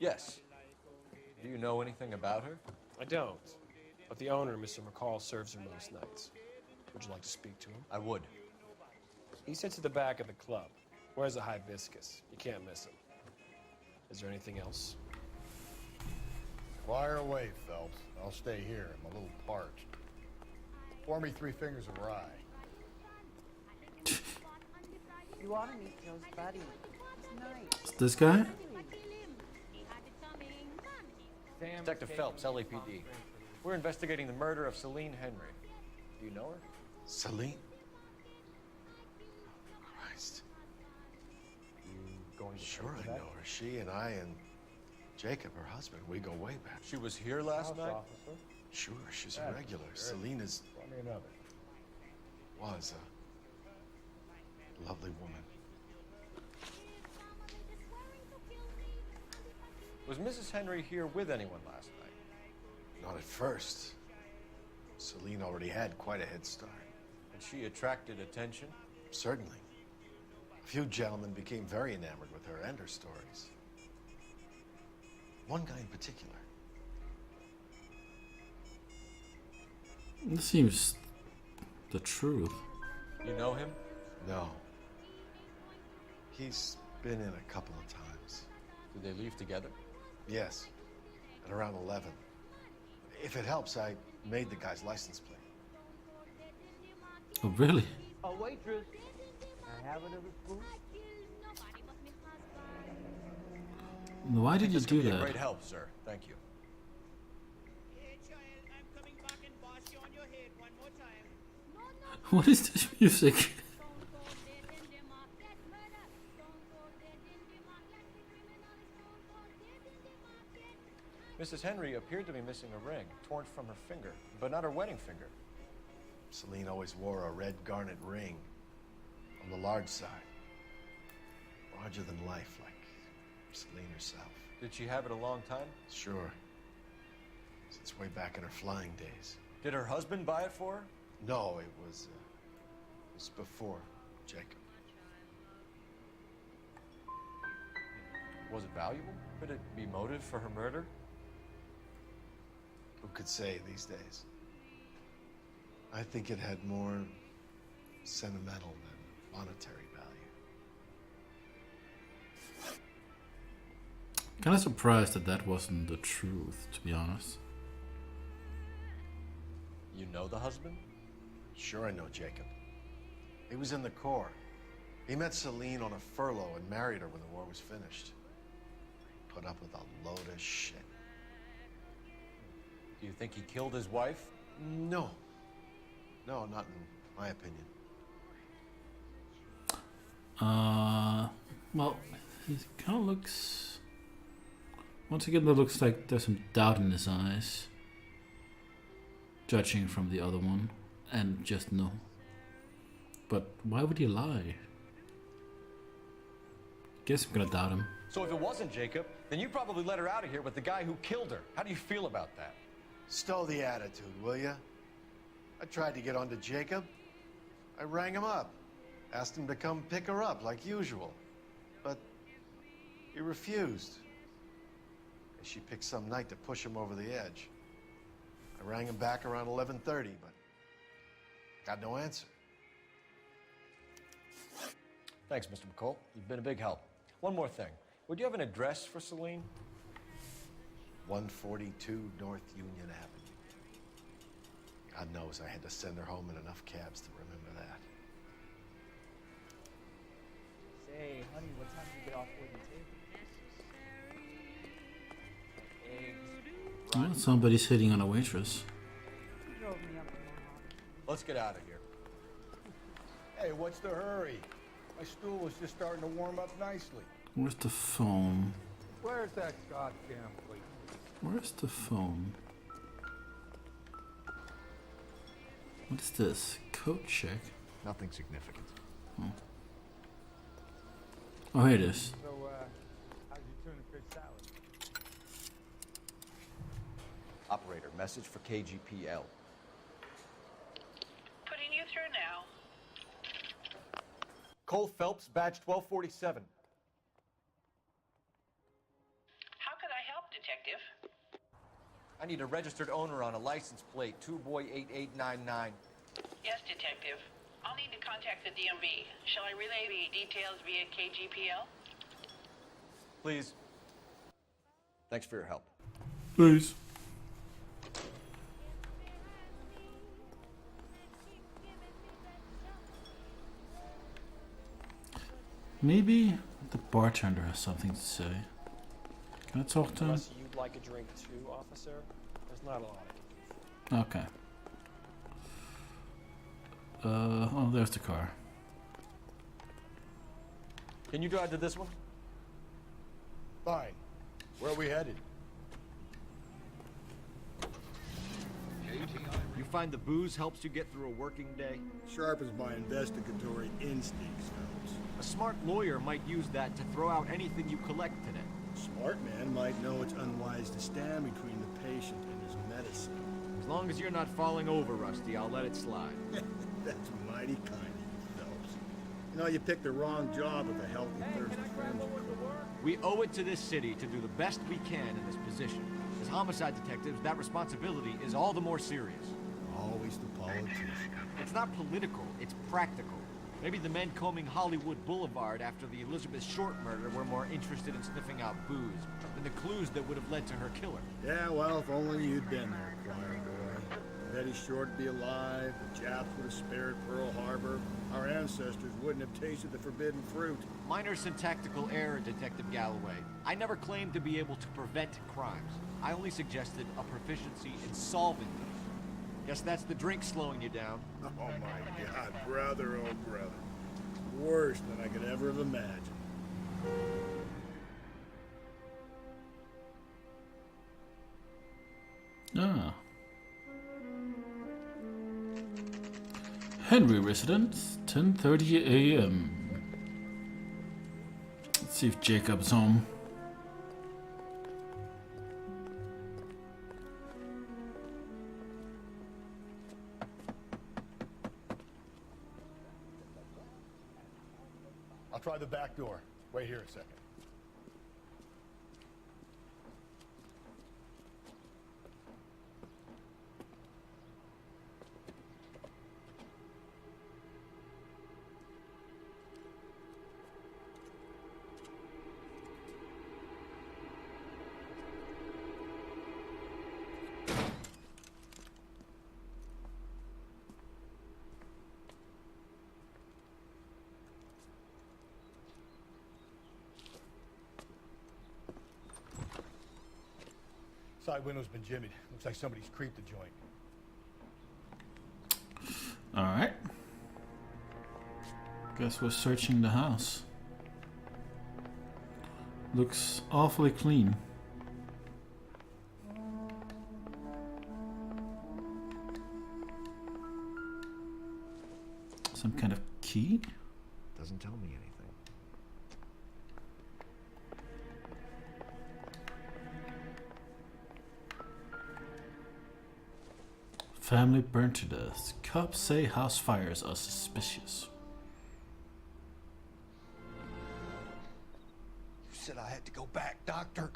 Yes. Do you know anything about her? I don't. But the owner, Mr. McCall, serves her most nights. Would you like to speak to him? I would. He sits at the back of the club. Wears a hibiscus. You can't miss him. Is there anything else? Fire away, Phelps. I'll stay here. I'm a little parched. Pour me 3 fingers of rye. You ought to meet Joe's buddy. He's nice. Is this guy? Detective Phelps, LAPD. We're investigating the murder of Celine Henry. Do you know her? Celine? Christ. Going to Sure I know her. She and I and Jacob, her husband, we go way back. She was here last night? Officer? Sure, she's a regular. Celine is... Pour me another. Was a lovely woman. Was Mrs. Henry here with anyone last night? Not at first. Celine already had quite a head start. And she attracted attention? Certainly. A few gentlemen became very enamored with her and her stories. One guy in particular. This seems the truth. You know him? No. He's been in a couple of times. Did they leave together? Yes. At around 11. If it helps, I made the guy's license plate. Oh, really? A waitress. I have another spoon. Why did you This could do be that? a great help, sir. Thank you. What is this music? Mrs. Henry appeared to be missing a ring, torn from her finger, but not her wedding finger. Celine always wore a red garnet ring on the large side. Larger than life, like Celine herself. Did she have it a long time? Sure. Since way back in her flying days. Did her husband buy it for her? No, it was before Jacob. Was it valuable? Could it be motive for her murder? Who could say these days? I think it had more sentimental than monetary value. Kind of surprised that that wasn't the truth, to be honest. You know the husband? Sure I know Jacob. He was in the Corps. He met Celine on a furlough and married her when the war was finished. Put up with a load of shit. Do you think he killed his wife? No. No, not in my opinion. Well, he kind of looks... Once again, it looks like there's some doubt in his eyes. Judging from the other one. and just no. But why would he lie? Guess I'm gonna doubt him. So if it wasn't Jacob, then you probably let her out of here with the guy who killed her. How do you feel about that? Stow the attitude, will ya? I tried to get onto Jacob. I rang him up. Asked him to come pick her up like usual. But he refused. She picked some night to push him over the edge. I rang him back around 11:30, but got no answer. Thanks, Mr. McCall. You've been a big help. One more thing. Would you have an address for Celine? 142 North Union Avenue. God knows I had to send her home in enough cabs to remember that. Say, honey, what time do you get off wooden table? Oh, somebody's hitting on a waitress. Let's get out of here. Hey, what's the hurry? My stool was just starting to warm up nicely. Where's the phone? Where's that goddamn plate? Where's the phone? What is this? Code check? Nothing significant. Oh. Oh, here it is. So, how's your tuna fish salad? Operator, message for KGPL. Putting you through now. Cole Phelps, badge 1247. How could I help, Detective? I need a registered owner on a license plate, 2boy8899. Yes, Detective. I'll need to contact the DMV. Shall I relay the details via KGPL? Please. Thanks for your help. Please. Maybe the bartender has something to say. Can I talk to him? Unless you'd like a drink too, officer, there's not a lot I can do for you. Okay. Oh, there's the car. Can you drive to this one? Fine. Where are we headed? You find the booze helps you get through a working day? Sharpens my investigatory instincts, Phelps. A smart lawyer might use that to throw out anything you collect today. A smart man might know it's unwise to stand between the patient and his medicine. As long as you're not falling over, Rusty, I'll let it slide. That's mighty kind of you, Phelps. You know, you picked the wrong job with a healthy, thirsty friend. We owe it to this city to do the best we can in this position. As homicide detectives, that responsibility is all the more serious. Always the politician. It's not political, it's practical. Maybe the men combing Hollywood Boulevard after the Elizabeth Short murder were more interested in sniffing out booze than the clues that would have led to her killer. Yeah, well, if only you'd been there, choir boy. Betty Short would be alive, the Japs would have spared Pearl Harbor, our ancestors wouldn't have tasted the forbidden fruit. Minor syntactical error, Detective Galloway. I never claimed to be able to prevent crimes. I only suggested a proficiency in solving them. Guess that's the drink slowing you down. Oh my God, brother, oh brother. Worse than I could ever have imagined. Ah. Henry residence, 10:30 a.m. Let's see if Jacob's home. I'll try the back door. Wait here a second. Side window's been jimmied. Looks like somebody's creeped the joint. Alright. Guess we're searching the house. Looks awfully clean. Some kind of key? Doesn't tell me anything. Family burned to death. Cops say house fires are suspicious. You said I had to go back, Doctor.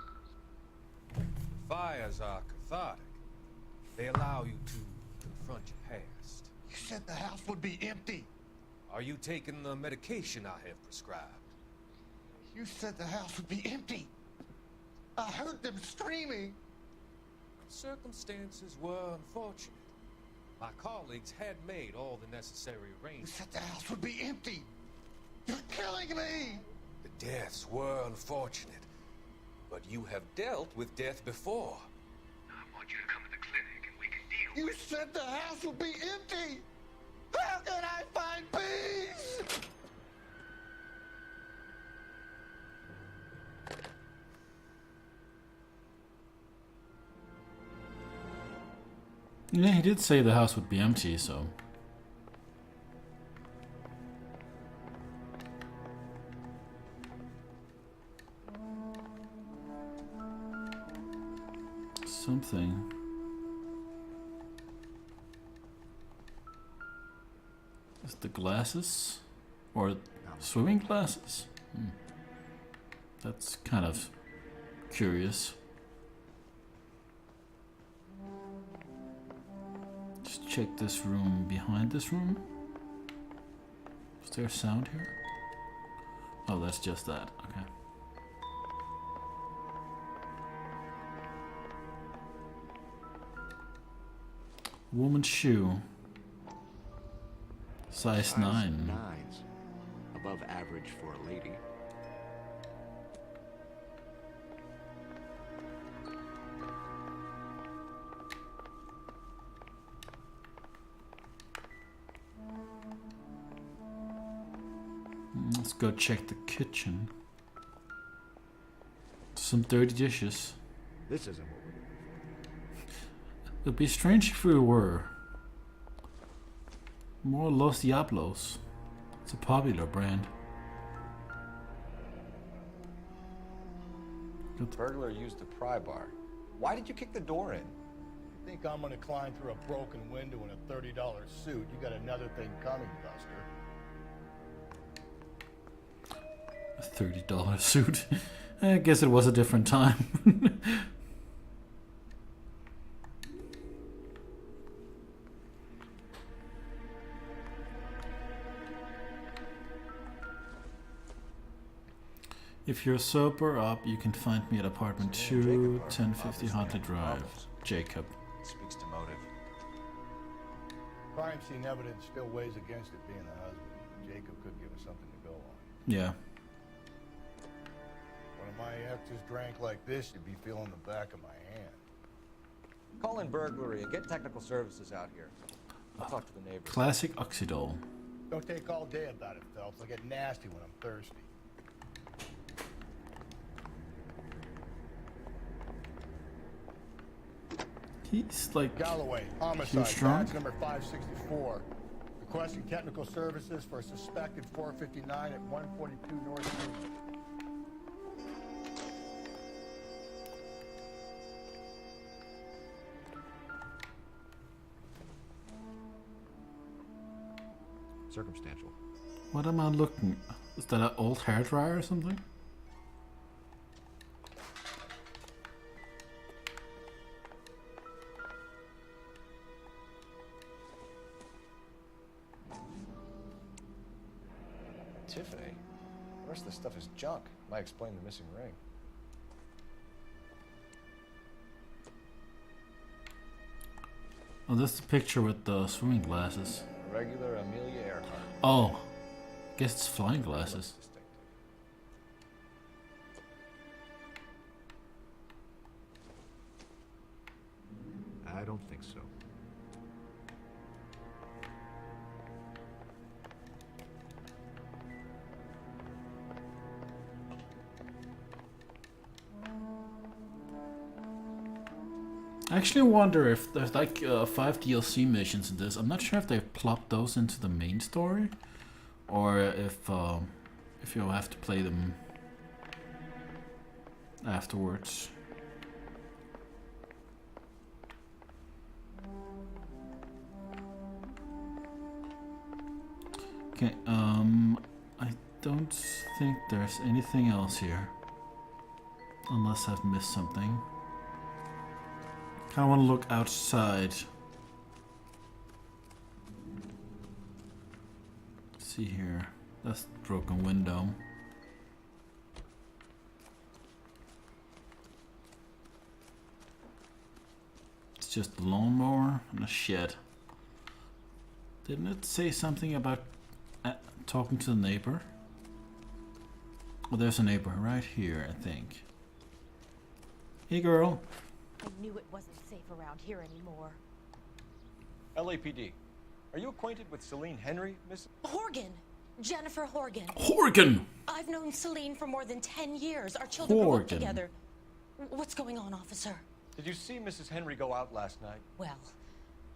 Fires are cathartic. They allow you to confront your past. You said the house would be empty. Are you taking the medication I have prescribed? You said the house would be empty. I heard them screaming. Circumstances were unfortunate. My colleagues had made all the necessary You arrangements. said the house would be empty. You're killing me. The deaths were unfortunate, but you have dealt with death before. I want you to come to the clinic and we can deal. You said the house would be empty. How can I find peace? Yeah, he did say the house would be empty, so... Something. Is the glasses? Or swimming glasses? That's kind of curious. Just check this room behind this room. Is there sound here? Oh, that's just that. Okay. Woman's shoe. Size 9. 9's above average for a lady. Let's go check the kitchen. Some dirty dishes. This isn't what we're doing. It'd be strange if we were. More Los Diablos. It's a popular brand. Burglar used the pry bar. Why did you kick the door in? You think I'm gonna climb through a broken window in a $30 suit? You got another thing coming, Buster. A $30 suit. I guess it was a different time. If you're sober up, you can find me at apartment 2, 1050 Huntley Drive. Jacob. Speaks to motive. Crime scene evidence still weighs against it being the husband. Jacob could give us something to go on. Yeah. One of my exes drank like this, you'd be feeling the back of my hand. Call in burglary and get technical services out here. I'll talk to the neighbors. Classic Oxydol. Don't take all day about it, Phelps. I get nasty when I'm thirsty. He's like Galloway, homicide, badge number 564. Requesting technical services for a suspected 459 at 142 North Street. Circumstantial. What am I looking? Is that an old hairdryer or something? Tiffany. The rest of the stuff is junk. Might explain the missing ring. Oh, that's the picture with the swimming glasses. Regular Amelia Earhart. Oh, guess it's flying glasses. I don't think so. I actually wonder if there's like 5 DLC missions in this. I'm not sure if they've plopped those into the main story, or if you'll have to play them afterwards. Okay, I don't think there's anything else here, unless I've missed something. I want to look outside. Let's see here. That's the broken window. It's just a lawnmower and a shed. Didn't it say something about talking to the neighbor? Well, there's a neighbor right here, I think. Hey, girl. I knew it wasn't safe around here anymore. LAPD. Are you acquainted with Celine Henry, Miss? Horgan! Jennifer Horgan. Horgan! I've known Celine for more than 10 years. Our children grew up together. What's going on, officer? Did you see Mrs. Henry go out last night? Well,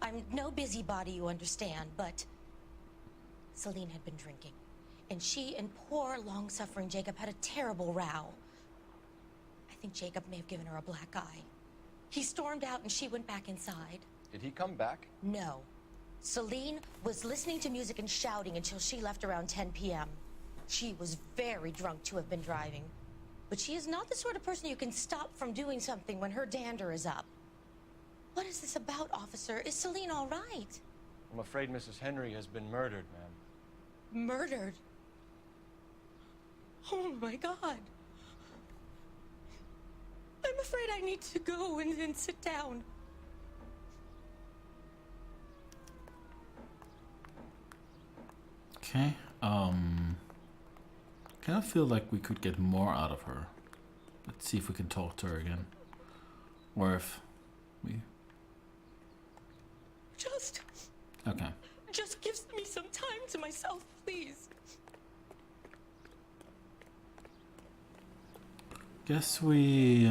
I'm no busybody, you understand, but Celine had been drinking. And she and poor, long-suffering Jacob had a terrible row. I think Jacob may have given her a black eye. He stormed out and she went back inside. Did he come back? No. Celine was listening to music and shouting until she left around 10 p.m. She was very drunk to have been driving. But she is not the sort of person you can stop from doing something when her dander is up. What is this about, officer? Is Celine all right? I'm afraid Mrs. Henry has been murdered, ma'am. Murdered? Oh my God. I'm afraid I need to go and sit down. Okay, kind of feel like we could get more out of her. Let's see if we can talk to her again. Or if we... Okay. Just give me some time to myself, please. Guess we,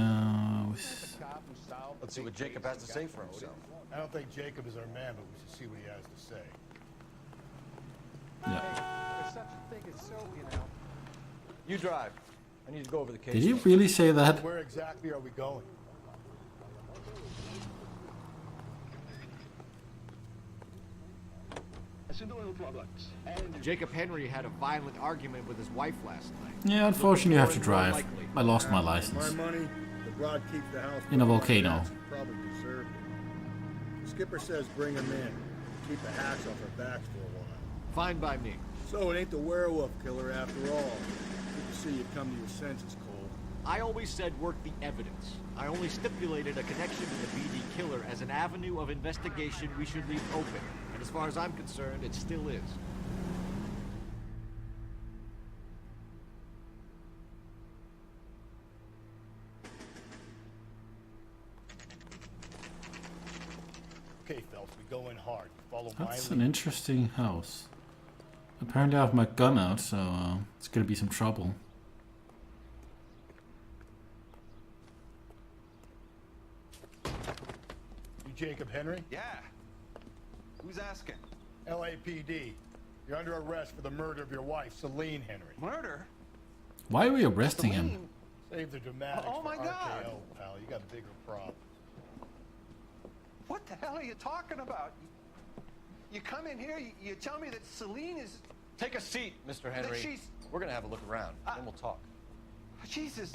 Let's see what Jacob has to say for himself. I don't think Jacob is our man, but we should see what he has to say. Yeah. There's such a thing as soap, you know. You drive. I need to go over the case. Did he really say that? Where exactly are we going? Jacob Henry had a violent argument with his wife last night. Yeah, unfortunately you have to drive. I lost my license. My money, the broad keeps the house In a volcano. probably deserved it. The skipper says bring him in. Keep the hacks off our backs for a while. Fine by me. So it ain't the werewolf killer after all. Good to see you come to your senses, Cole. I always said work the evidence. I only stipulated a connection to the BD killer as an avenue of investigation we should leave open. And as far as I'm concerned, it still is. Okay, Phelps, we go in hard. Follow my That's lead. an interesting house. Apparently I have my gun out, so it's gonna be some trouble. You Jacob Henry? Yeah. Who's asking? LAPD. You're under arrest for the murder of your wife, Celine Henry. Murder? Why are we arresting him? Save the dramatics Oh my for God. RKO, pal. You got a bigger problem. What the hell are you talking about? You come in here, you tell me that Celine is... Take a seat, Mr. Henry. she's- We're gonna have a look around, then we'll talk. Jesus,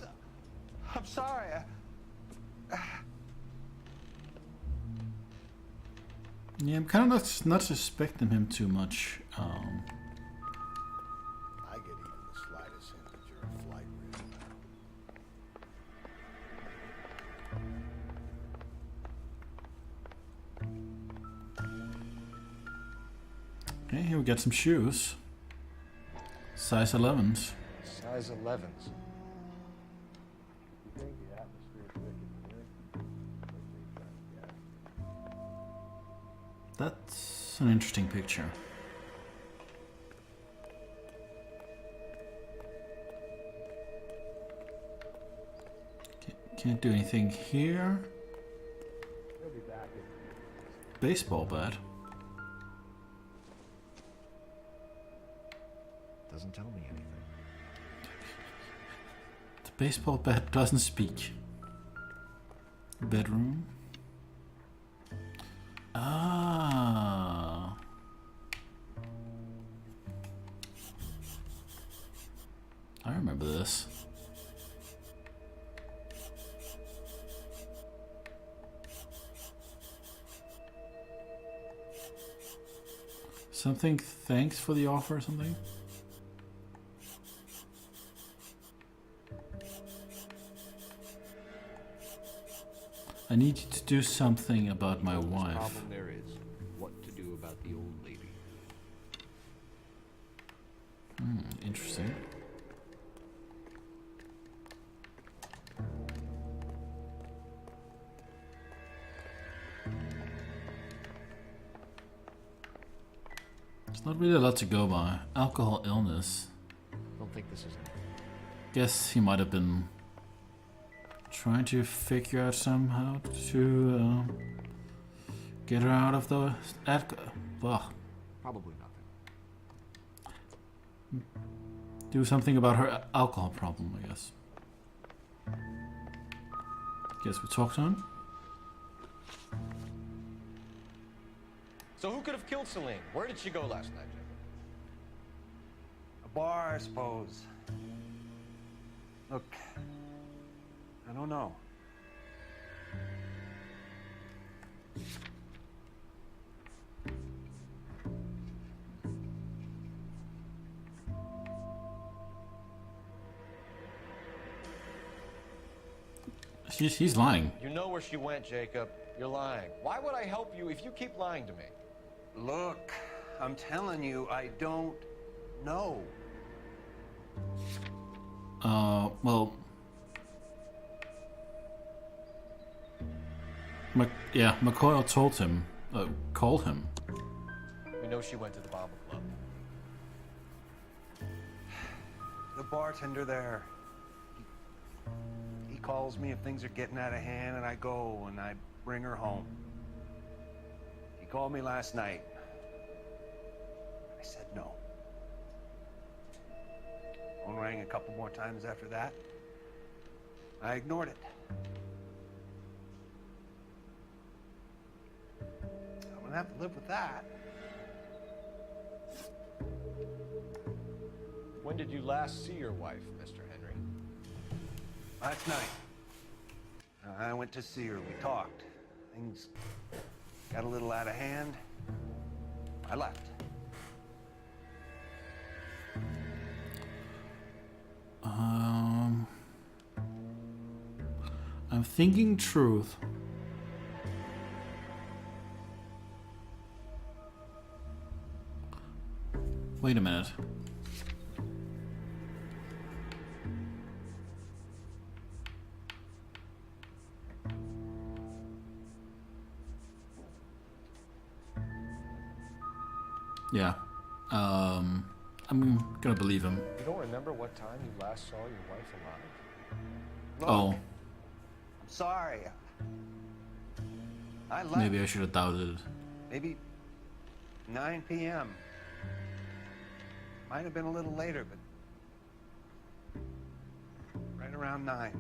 I'm sorry. Yeah, I'm kind of not suspecting him too much. I get even the slightest hint that you're a flight risk now. Okay, here we got some shoes. Size 11s. Size 11s. That's an interesting picture. Can't do anything here. baseball bat. Doesn't tell me anything. The baseball bat doesn't speak. Bedroom. Ah. I remember this. Something, thanks for the offer or something? I need you to do something about my wife. Problem there is what to do about the old lady. Interesting. There's not really a lot to go by. Alcohol illness. Don't think this is it. Guess he might have been trying to figure out somehow to get her out of the Probably nothing. do something about her alcohol problem, I guess. Guess we talk to him. So who could have killed Celine? Where did she go last night, Jacob? A bar, I suppose. Look, I don't know. He's lying. You know where she went, Jacob. You're lying. Why would I help you if you keep lying to me? Look, I'm telling you, I don't know. Well... McCoy told him, called him. We know she went to the Bobble Club. The bartender there. He calls me if things are getting out of hand, and I go and I bring her home. He called me last night. I said no. Phone rang a couple more times after that. I ignored it. I'm gonna have to live with that. When did you last see your wife, Mr. Henry? Last night. I went to see her. We talked. Things got a little out of hand. I left. I'm thinking truth. Wait a minute. Yeah. I'm gonna believe him. You don't remember what time you last saw your wife alive? Look, Oh. I'm sorry. I left. Maybe I should have doubted it. Maybe 9 p.m. Might have been a little later, but right around 9.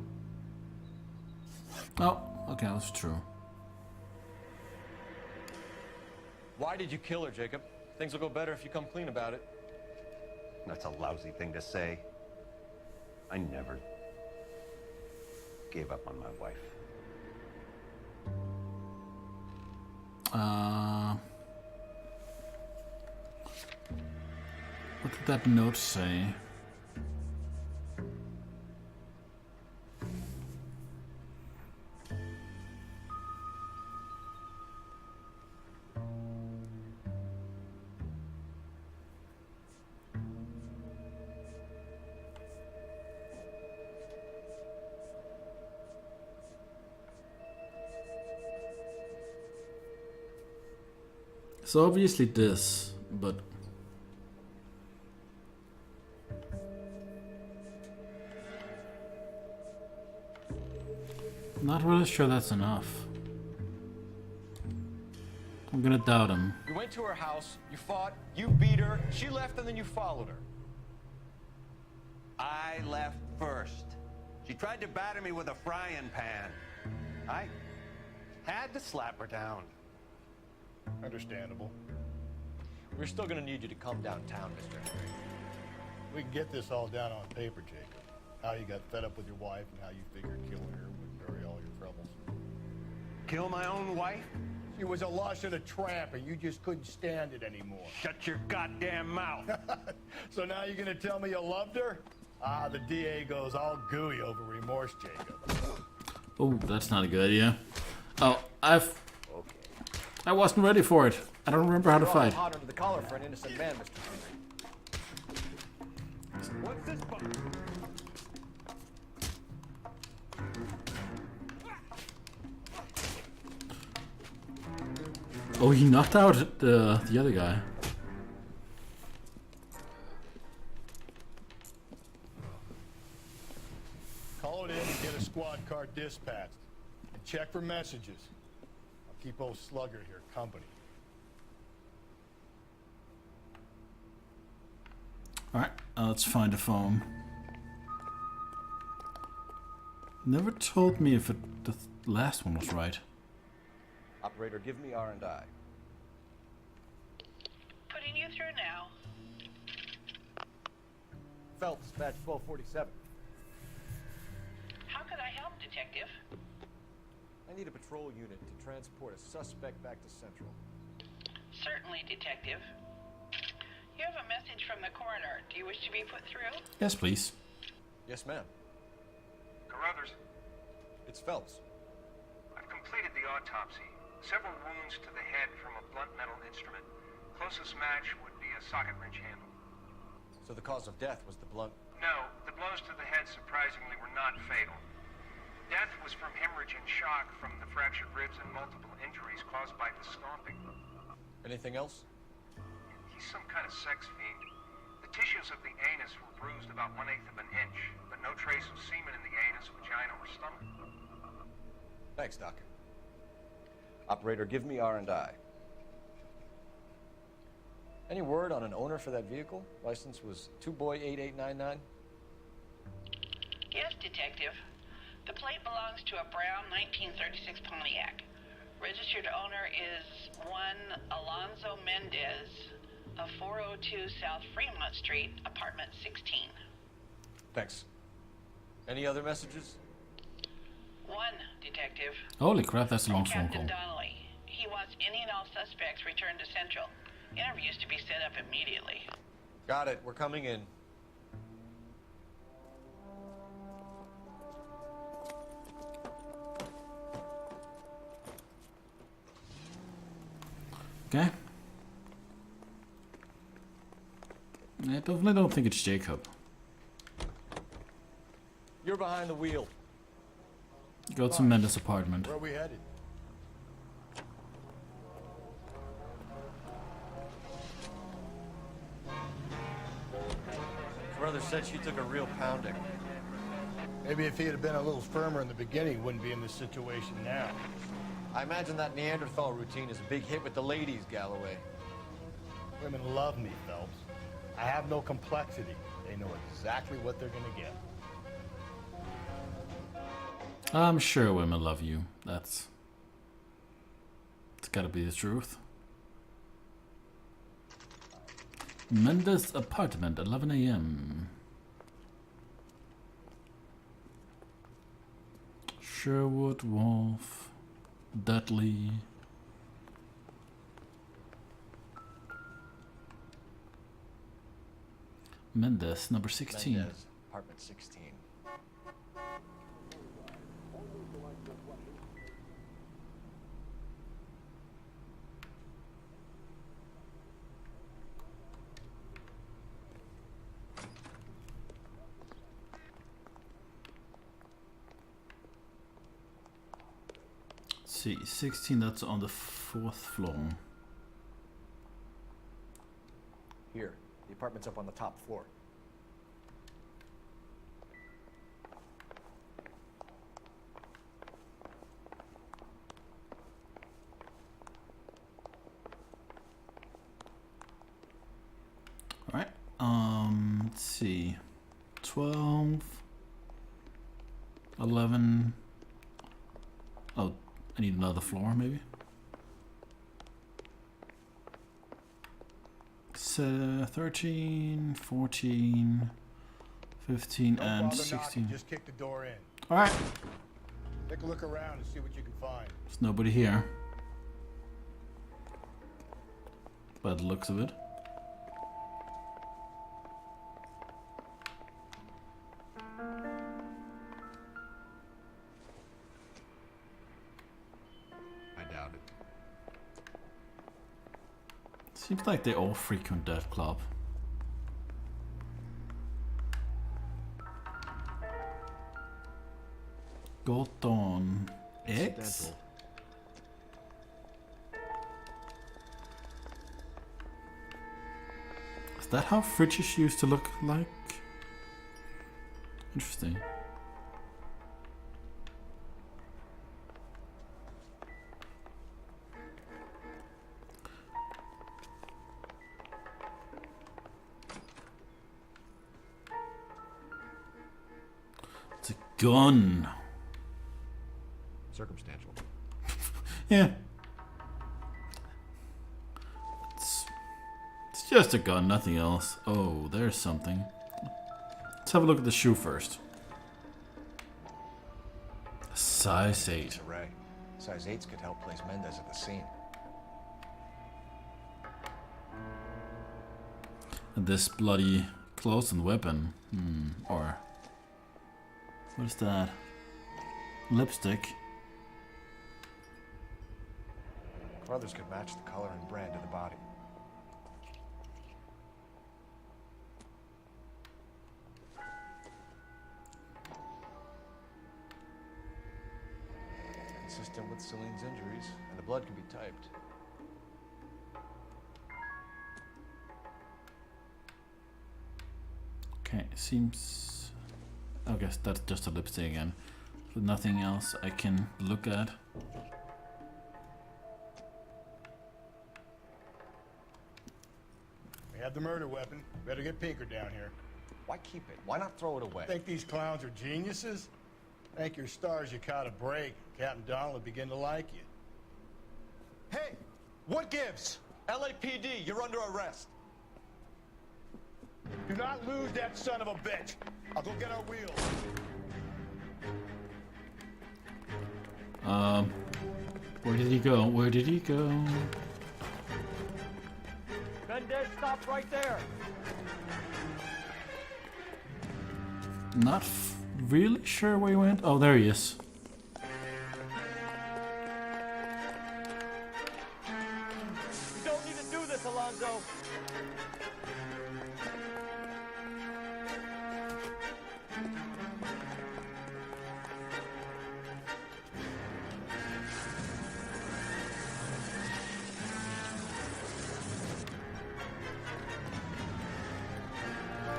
Oh, okay, that's true. Why did you kill her, Jacob? Things will go better if you come clean about it. That's a lousy thing to say. I never gave up on my wife. What did that note say? So obviously this, but not really sure that's enough. I'm gonna doubt him. You went to her house, you fought, you beat her, she left, and then you followed her. I left first. She tried to batter me with a frying pan. I had to slap her down. Understandable. We're still gonna need you to come downtown, Mr. Henry. We can get this all down on paper, Jacob. How you got fed up with your wife and how you figured killing her would bury all your troubles. Kill my own wife? She was a lush and a tramp, and you just couldn't stand it anymore. Shut your goddamn mouth. So now you're gonna tell me you loved her? Ah, the DA goes all gooey over remorse, Jacob. Oh, that's not a good idea. Oh, I wasn't ready for it. I don't remember how to fight. Hot under the collar for an innocent man, Mr. Henry. What's this button? Oh, he knocked out the other guy. Call it in and get a squad car dispatched. And check for messages. I'll keep old Slugger here company. Alright, let's find a phone. Never told me if the last one was right. Operator, give me R&I. Putting you through now. Phelps, badge 1247. How could I help, Detective? I need a patrol unit to transport a suspect back to Central. Certainly, Detective. You have a message from the coroner. Do you wish to be put through? Yes, please. Yes, ma'am. Carruthers, It's Phelps. I've completed the autopsy. Several wounds to the head from a blunt metal instrument. Closest match would be a socket wrench handle. So the cause of death was the blunt... No, the blows to the head surprisingly were not fatal. Death was from hemorrhage and shock from the fractured ribs and multiple injuries caused by the stomping. Anything else? He's some kind of sex fiend. The tissues of the anus were bruised about 1/8 of an inch, but no trace of semen in the anus, vagina, or stomach. Thanks, Doc. Operator, give me R&I. Any word on an owner for that vehicle? License was 2boy8899. Yes, Detective. The plate belongs to a brown 1936 Pontiac. Registered owner is one Alonzo Mendez of 402 South Fremont Street, apartment 16. Thanks. Any other messages? One, Detective. Holy crap, that's a long phone Captain call. Donnelly. He wants any and all suspects returned to Central. Interviews to be set up immediately. Got it. We're coming in. Okay. I definitely don't think it's Jacob. You're behind the wheel. Go to Mendes' apartment. Where are we headed? Brother said she took a real pounding. Maybe if he had been a little firmer in the beginning, he wouldn't be in this situation now. I imagine that Neanderthal routine is a big hit with the ladies, Galloway. Women love me, Phelps. I have no complexity. They know exactly what they're gonna get. I'm sure women love you. It's gotta be the truth. Mendes' apartment, 11 a.m. Sherwood, Wolf, Dudley. Mendes, number 16. Mendez, apartment 16. See, 16, that's on the 4th floor. Here, the apartment's up on the top floor. Oh, I need another floor, maybe. So 13, 14, 15, Don't and bother 16. knocking, just kick the door in. All right. Take a look around and see what you can find. There's nobody here. By the looks of it. I doubt it. Seems like they all frequent that club. Gold Dawn X? Incidental. Is that how fridges used to look like? Interesting. It's a gun. Circumstantial. Yeah. It's just a gun, nothing else. Oh, there's something. Let's have a look at the shoe first. Size 8. Ray. Size 8s could help place Mendez at the scene. And this bloody clothes and weapon. Or... what is that? Lipstick. Brothers could match the color and brand of the body. Consistent with Celine's injuries, and the blood can be typed. Okay, seems... I guess that's just a lipstick again. But nothing else I can look at. We have the murder weapon. Better get Pinker down here. Why keep it? Why not throw it away? Think these clowns are geniuses? Thank your stars you caught a break. Captain Donald will begin to like you. Hey, what gives? LAPD, you're under arrest. Do not lose that son of a bitch. I'll go get our wheels. Where did he go? Where did he go? Mendez, stop right there. Not really sure where he went. Oh, there he is. You don't need to do this, Alonzo.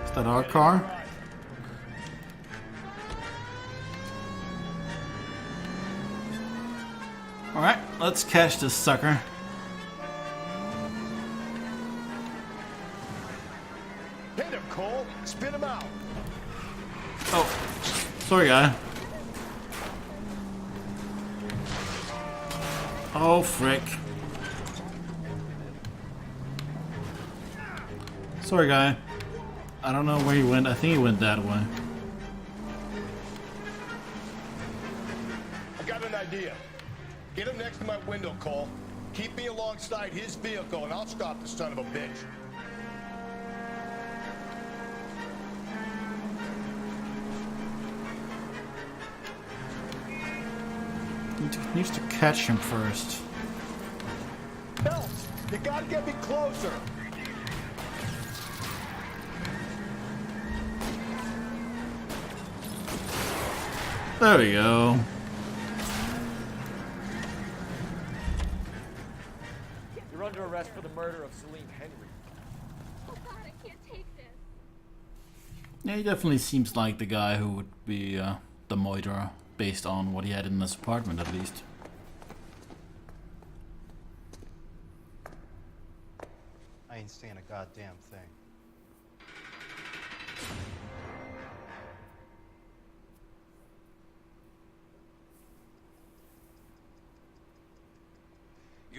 Is that our car? Alright, let's catch this sucker. Hit him, Cole. Spit him out. Oh, sorry, guy. Oh, frick. Sorry, guy. I don't know where he went. I think he went that way. I got an idea. Get him next to my window, Cole. Keep me alongside his vehicle, and I'll stop the son of a bitch. Needs to catch him first. Help! You gotta get me closer. There we go. You're under arrest for the murder of Celine Henry. Oh God, I can't take this. Yeah, he definitely seems like the guy who would be the murderer, based on what he had in his apartment, at least. I ain't saying a goddamn thing.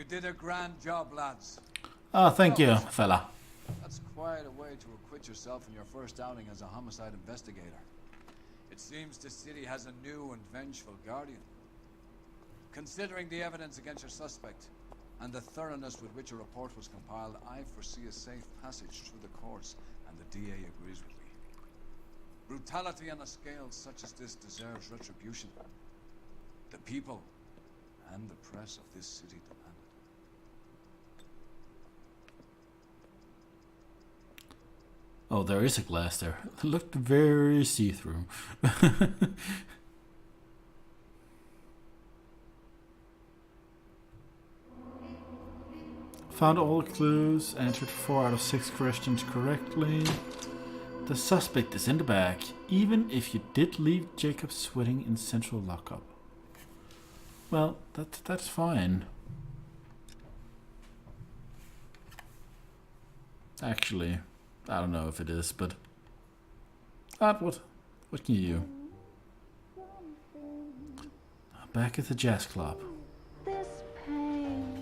did a grand job, lads. Oh, thank you, fella. That's quite a way to acquit yourself in your first outing as a homicide investigator. It seems the city has a new and vengeful guardian. Considering the evidence against your suspect and the thoroughness with which a report was compiled, I foresee a safe passage through the courts, and the DA agrees with me. Brutality on a scale such as this deserves retribution. The people and the press of this city demand it. Oh, there is a glass there. It looked very see-through. Found all clues, answered 4 out of 6 questions correctly. The suspect is in the bag, even if you did leave Jacob sweating in central lockup. Well, that's fine. Actually, I don't know if it is, but what can you do? Back at the jazz club. This pain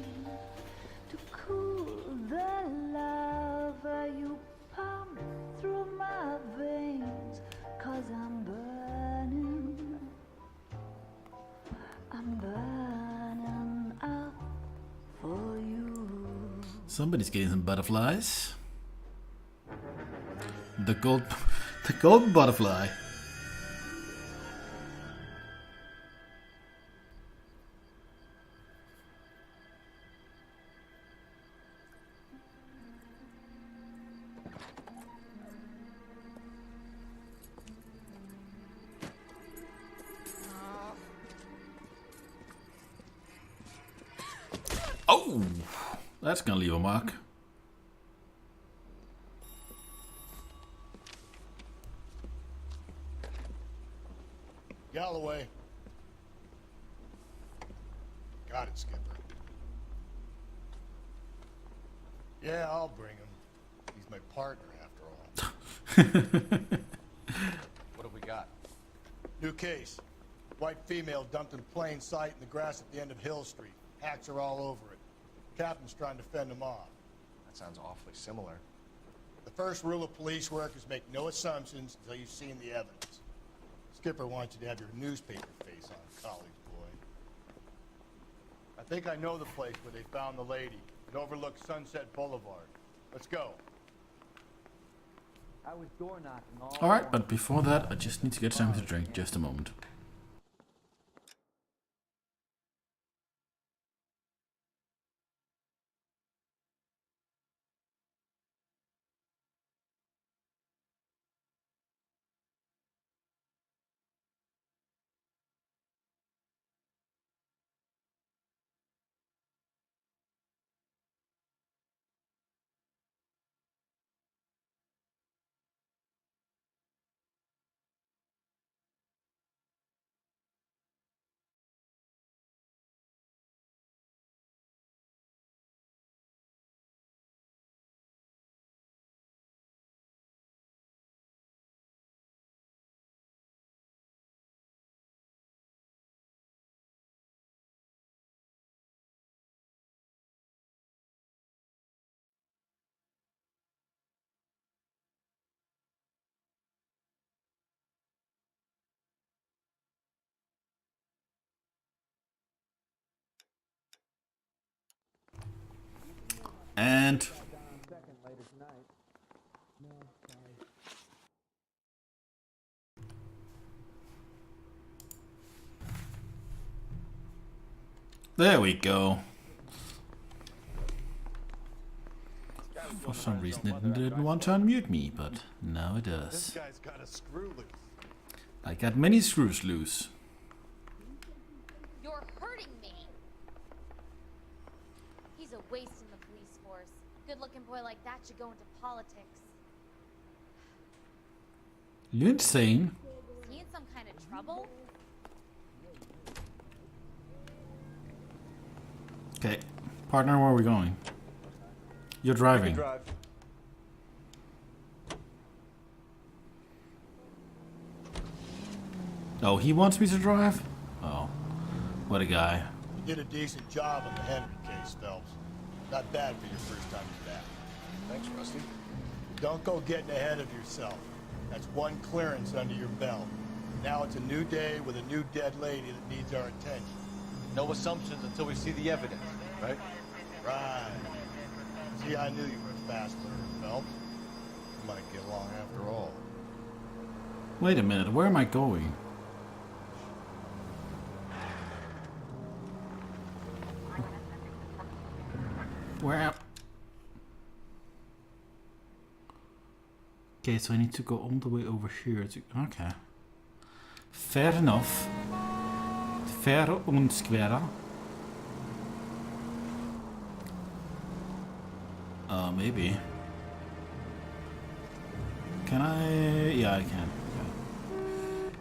to cool the love you pump through my veins, 'cause I'm burning up for you. Somebody's getting some butterflies. The golden butterfly. Oh, that's gonna leave a mark. Galloway. Got it, Skipper. Yeah, I'll bring him. He's my partner, after all. What have we got? New case. White female dumped in plain sight in the grass at the end of Hill Street. Hacks are all over it. Captain's trying to fend them off. That sounds awfully similar. The first rule of police work is make no assumptions until you've seen the evidence. Skipper wants you to have your newspaper face on, college boy. I think I know the place where they found the lady. It overlooks Sunset Boulevard. Let's go. I was door knocking all Alright, but before that, I just need to get something to drink. Just a moment. And there we go. For some reason it didn't want to unmute me, but now it does. This guy's got a screw loose. I got many screws loose. You're hurting me. He's a waste in the police force. Good-looking boy like that should go into politics. You insane? Is he in some kind of trouble? Okay, partner, where are we going? You're driving. Drive. Oh, he wants me to drive? Oh, what a guy. You did a decent job on the Henry case, Phelps. Not bad for your first time as that. Thanks, Rusty. Don't go getting ahead of yourself. That's one clearance under your belt. Now it's a new day with a new dead lady that needs our attention. No assumptions until we see the evidence, right? Right. See, I knew you were a fast learner, Phelps. We might get along after all. Wait a minute, where am I going? Where am... Okay, so I need to go all the way over here to... Okay. Fair enough. Fair und square. Maybe. Can I... Yeah, I can. Okay.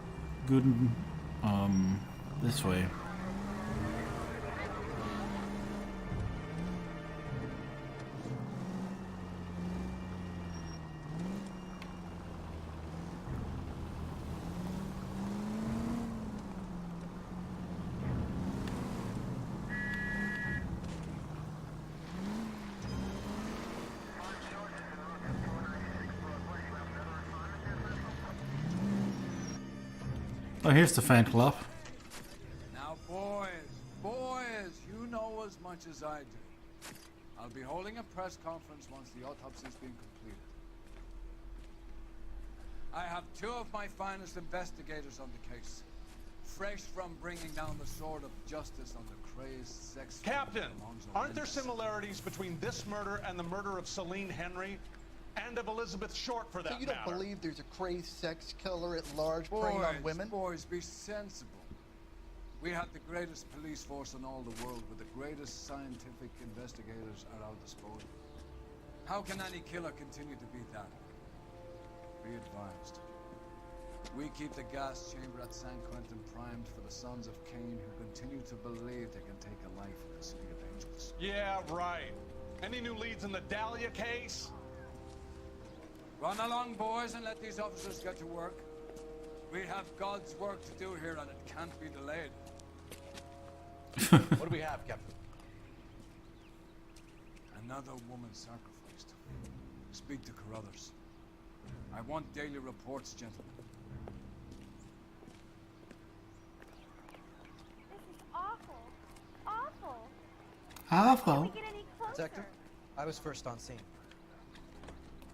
Good... This way. Oh, here's the fan club. Now, boys, you know as much as I do. I'll be holding a press conference once the autopsy's been completed. I have two of my finest investigators on the case, fresh from bringing down the sword of justice on the crazed sex... Captain, aren't there similarities between this murder and the murder of Celine Henry? And of Elizabeth Short, for that So you don't matter. believe there's a crazed sex killer at large preying on women? Boys, be sensible. We have the greatest police force in all the world with the greatest scientific investigators at our disposal. How can any killer continue to beat that? Be advised. We keep the gas chamber at San Quentin primed for the sons of Cain who continue to believe they can take a life in the City of Angels. Yeah, right. Any new leads in the Dahlia case? Run along, boys, and let these officers get to work. We have God's work to do here, and it can't be delayed. What do we have, Captain? Another woman sacrificed. Speak to Carruthers. I want daily reports, gentlemen. This is awful. Awful. Awful. Can we get any closer? Detective, I was first on scene.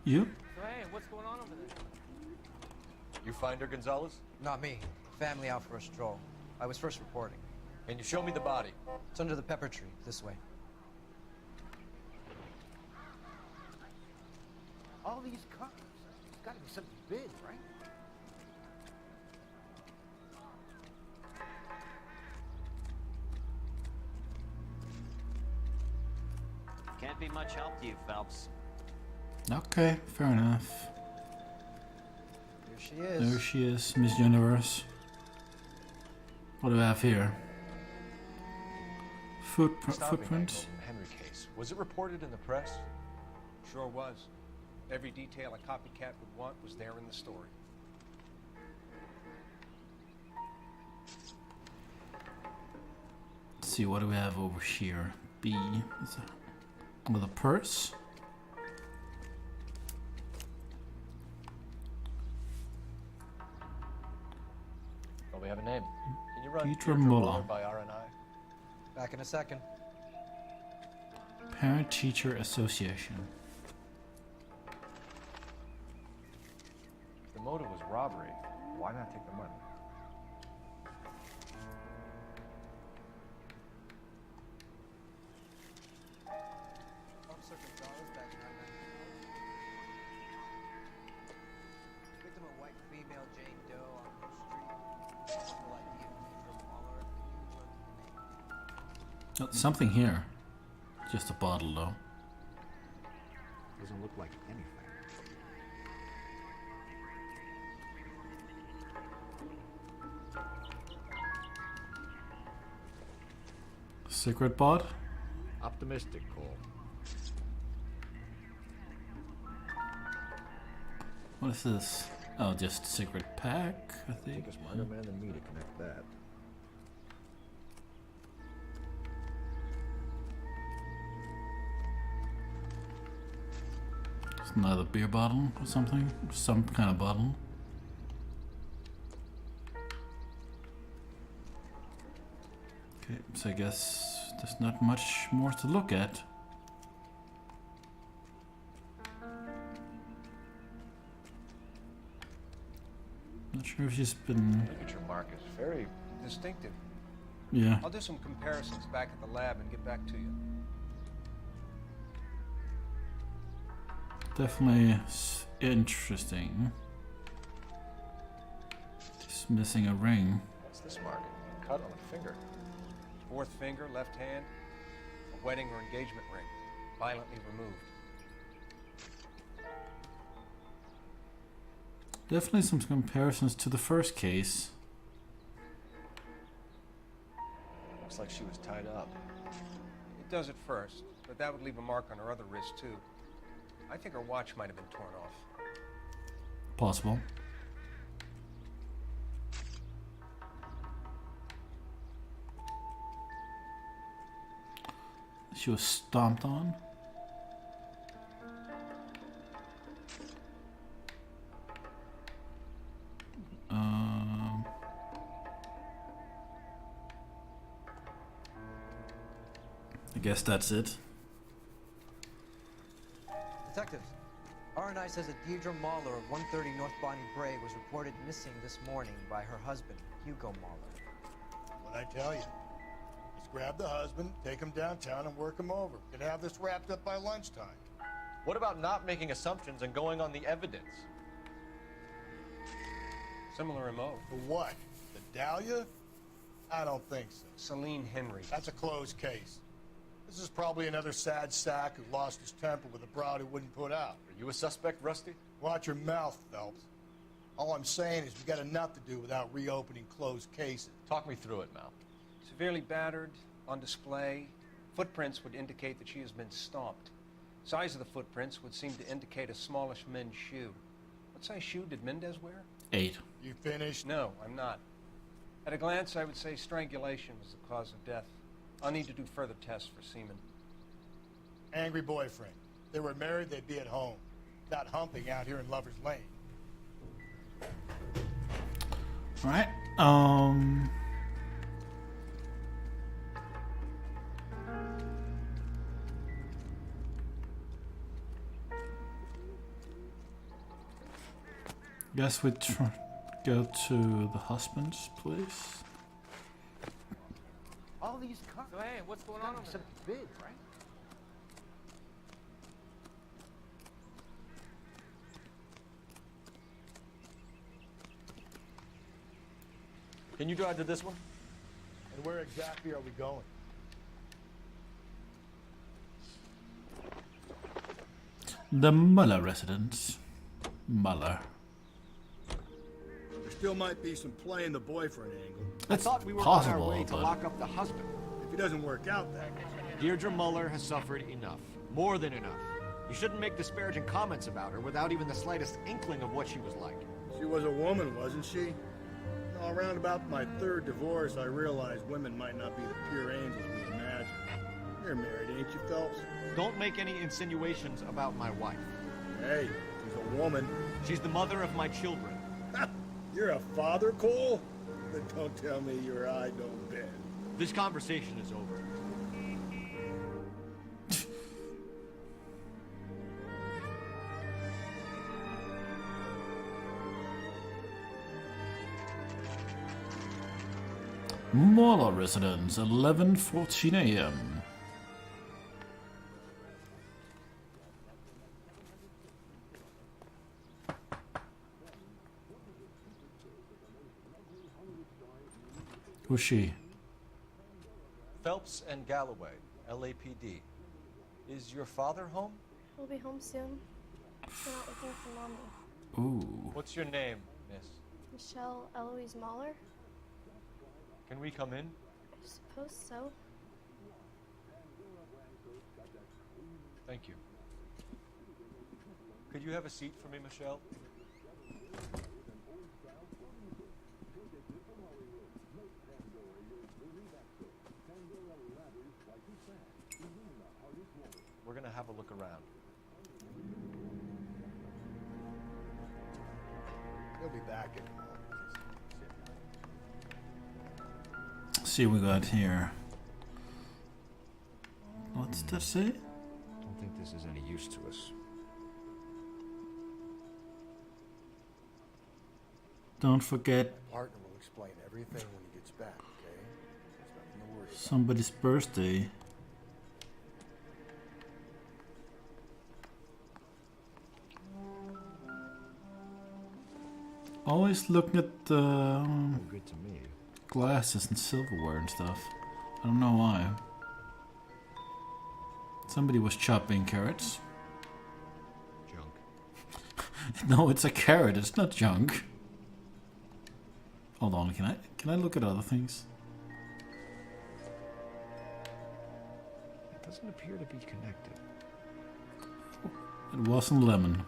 You? So hey, what's going on over there? You find her, Gonzalez? Not me. Family out for a stroll. I was first reporting. Can you show me the body? It's under the pepper tree, this way. All these cars. It's gotta be something big, right? Can't be much help to you, Phelps. Okay, fair enough. Here she is. There she is, Miss Universe. What do we have here? Footprints. Henry case. Was it reported in the press? Sure was. Every detail a copycat would want was there in the story. Let's see, what do we have over here? B. Is that with a purse? Oh, we have a name. Can you run Peter Muller. by RNI? Back in a second. Parent-Teacher Association. If the motive was robbery, why not take the money? Officer Gonzalez, back in Victim a white female Jane Doe on Roof Street. Possible ID of Peter Muller. Can you run the name? Oh, something here. Just a bottle, though. Doesn't look like anything. Secret bot? Optimistic, Cole. What is this? Oh, just secret pack, I think. Take a smarter man than me to connect that. Another beer bottle or something? Some kind of bottle. Okay, so I guess there's not much more to look at. Not sure if she's been... Look at your markers. Very distinctive. Yeah. I'll do some comparisons back at the lab and get back to you. Definitely interesting. Just missing a ring. What's this mark? Cut on a finger. Fourth finger, left hand. A wedding or engagement ring. Violently removed. Definitely some comparisons to the first case. Looks like she was tied up. It does at first, but that would leave a mark on her other wrist too. I think her watch might have been torn off. Possible. She was stomped on. I guess that's it. Detectives, R&I says that Deirdre Mahler of 130 North Bonnie Brae was reported missing this morning by her husband, Hugo Mahler. What'd I tell you? Just grab the husband, take him downtown, and work him over. Could have this wrapped up by lunchtime. What about not making assumptions and going on the evidence? Similar MO. For what? The Dahlia? I don't think so. Celine Henry. That's a closed case. This is probably another sad sack who lost his temper with a broad who wouldn't put out. Are you a suspect, Rusty? Watch your mouth, Phelps. All I'm saying is we got enough to do without reopening closed cases. Talk me through it, Mal. Severely battered, on display. Footprints would indicate that she has been stomped. Size of the footprints would seem to indicate a smallish men's shoe. What size shoe did Mendez wear? 8. You finished? No, I'm not. At a glance, I would say strangulation was the cause of death. I'll need to do further tests for semen. Angry boyfriend. If they were married, they'd be at home. Not humping out here in Lover's Lane. Alright, guess we go to the husband's place. All these cars. So, hey, what's going on over there? Big, right? Can you drive to this one? And where exactly are we going? The Muller residence. Muller. There still might be some playing the boyfriend angle. That's I thought we were possible, on our way to but... lock up the husband. If it doesn't work out, then. Deirdre Muller has suffered enough. More than enough. You shouldn't make disparaging comments about her without even the slightest inkling of what she was like. She was a woman, wasn't she? No, around about my third divorce, I realized women might not be the pure angels we imagine. You're married, ain't you, Phelps? Don't make any insinuations about my wife. Hey, she's a woman. She's the mother of my children. You're a father, Cole? Then don't tell me your eye don't bend. This conversation is over. Muller residence, 11:14 a.m. Who's she? Phelps and Galloway, LAPD. Is your father home? He'll be home soon. Been out looking for Mommy. Ooh. What's your name, miss? Michelle Eloise Mahler? Can we come in? I suppose so. Thank you. Could you have a seat for me, Michelle? We're gonna have a look around. He'll be back in a moment. See what we got here. What's that say? Don't think this is any use to us. Don't forget My partner will explain everything when he gets back, okay? There's nothing to worry about. somebody's birthday. Always looking at the Good to me. glasses and silverware and stuff. I don't know why. Somebody was chopping carrots. Junk. No, it's a carrot. It's not junk. Hold on. Can I look at other things? It doesn't appear to be connected. It wasn't lemon.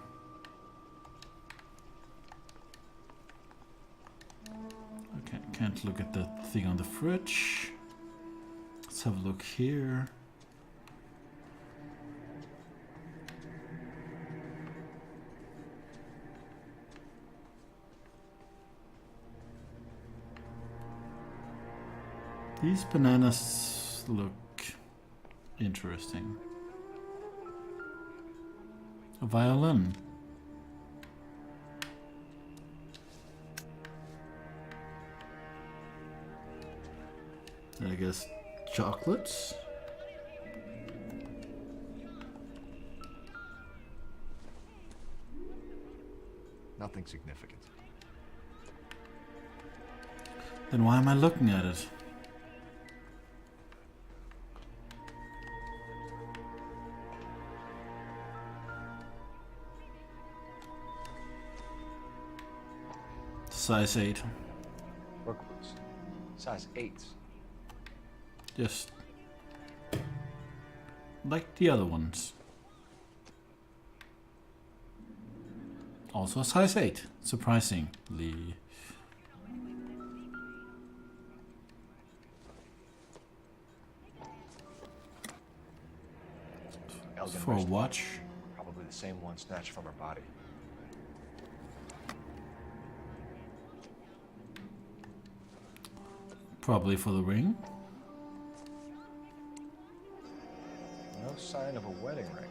Okay, can't look at the thing on the fridge. Let's have a look here. These bananas look interesting. A violin. I guess chocolates. Nothing significant. Then why am I looking at it? Size 8. Work boots. Size 8s. Just like the other ones. Also a size 8, surprisingly. For a watch. Probably the same one snatched from her body. Probably for the ring. No sign of a wedding ring.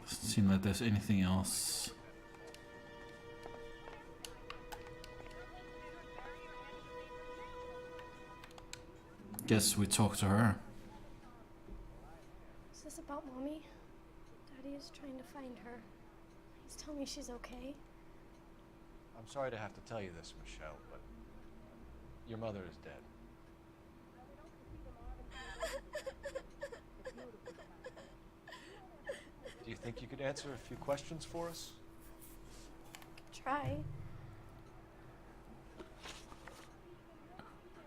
Doesn't seem like there's anything else. Guess we talk to her. Is this about Mommy? Daddy is trying to find her. Please tell me she's okay. I'm sorry to have to tell you this, Michelle, but your mother is dead. Do you think you could answer a few questions for us? Try.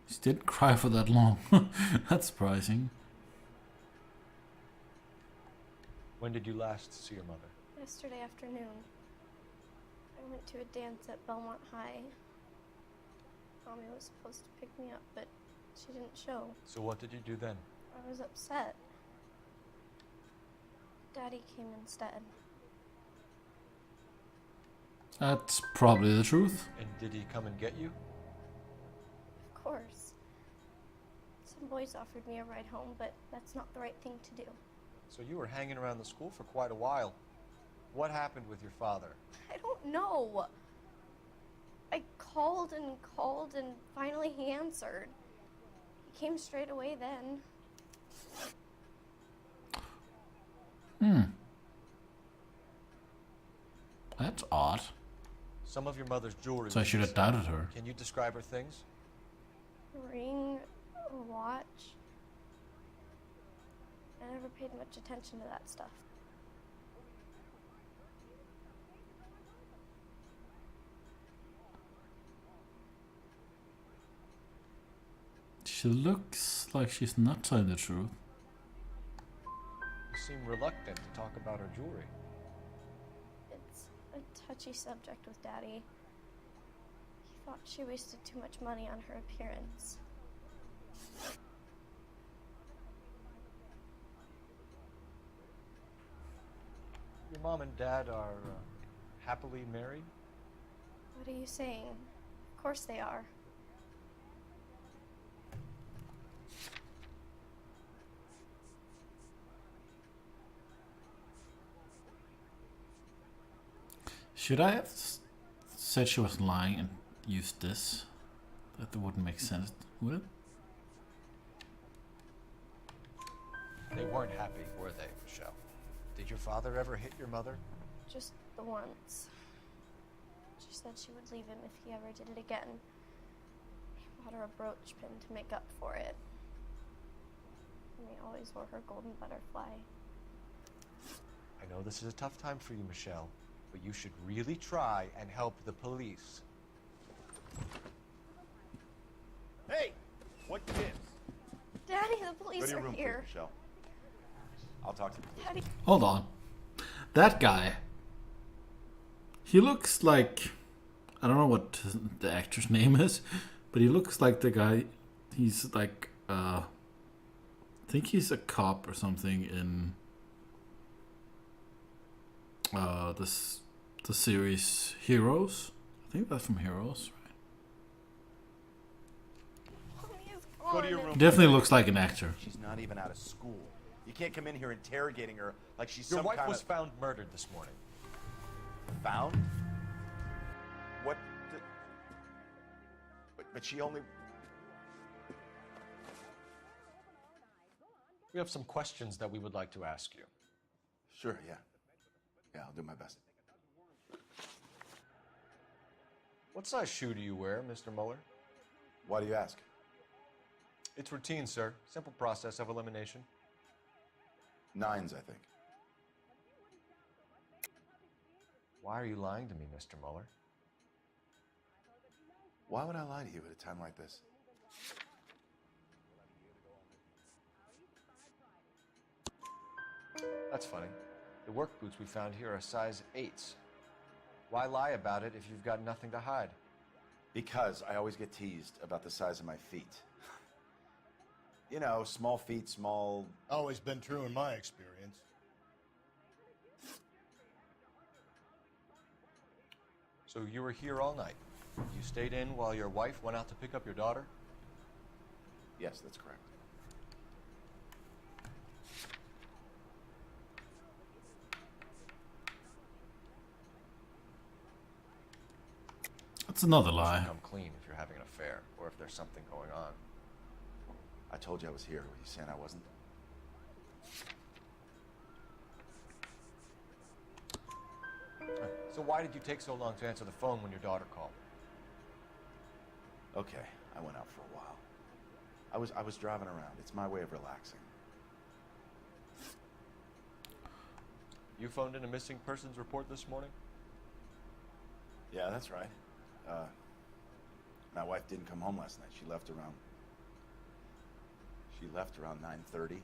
She didn't cry for that long. That's surprising. When did you last see your mother? Yesterday afternoon. I went to a dance at Belmont High. Mommy was supposed to pick me up, but she didn't show. So what did you do then? I was upset. Daddy came instead. That's probably the truth. And did he come and get you? Of course. Some boys offered me a ride home, but that's not the right thing to do. So you were hanging around the school for quite a while. What happened with your father? I don't know. I called and finally he answered. He came straight away then. That's odd. Some of your mother's jewelry. So I should have doubted her. Can you describe her things? Ring, a watch. I never paid much attention to that stuff. She looks like she's not telling the truth. You seem reluctant to talk about her jewelry. It's a touchy subject with Daddy. He thought she wasted too much money on her appearance. Your mom and dad are happily married? What are you saying? Of course they are. Should I have said she was lying and used this? That wouldn't make sense, would it? They weren't happy, were they, Michelle? Did your father ever hit your mother? Just the once. She said she would leave him if he ever did it again. She bought her a brooch pin to make up for it. And he always wore her golden butterfly. I know this is a tough time for you, Michelle, but you should really try and help the police. Hey! What gives? Daddy, the police Go to your are room, here. please, Michelle. I'll talk to the police. Daddy. Hold on. That guy. He looks like... I don't know what the actor's name is, but he looks like the guy... He's like... I think he's a cop or something in... the series Heroes. I think that's from Heroes, right? Go to your room. Definitely looks like an actor. She's not even out of school. You can't come in here interrogating her like she's Your some wife kind was of... found murdered this morning. Found? What the... But she only... We have some questions that we would like to ask you. Sure, yeah. Yeah, I'll do my best. What size shoe do you wear, Mr. Mueller? Why do you ask? It's routine, sir. Simple process of elimination. 9s, I think. Why are you lying to me, Mr. Mueller? Why would I lie to you at a time like this? That's funny. The work boots we found here are size 8s. Why lie about it if you've got nothing to hide? Because I always get teased about the size of my feet. You know, small feet, small... Always been true in my experience. So you were here all night. You stayed in while your wife went out to pick up your daughter? Yes, that's correct. That's another You lie. should come clean if you're having an affair, or if there's something going on. I told you I was here. Were you saying I wasn't? So why did you take so long to answer the phone when your daughter called? Okay, I went out for a while. I was driving around. It's my way of relaxing. You phoned in a missing persons report this morning? Yeah, that's right. My wife didn't come home last night. She left around 9:30.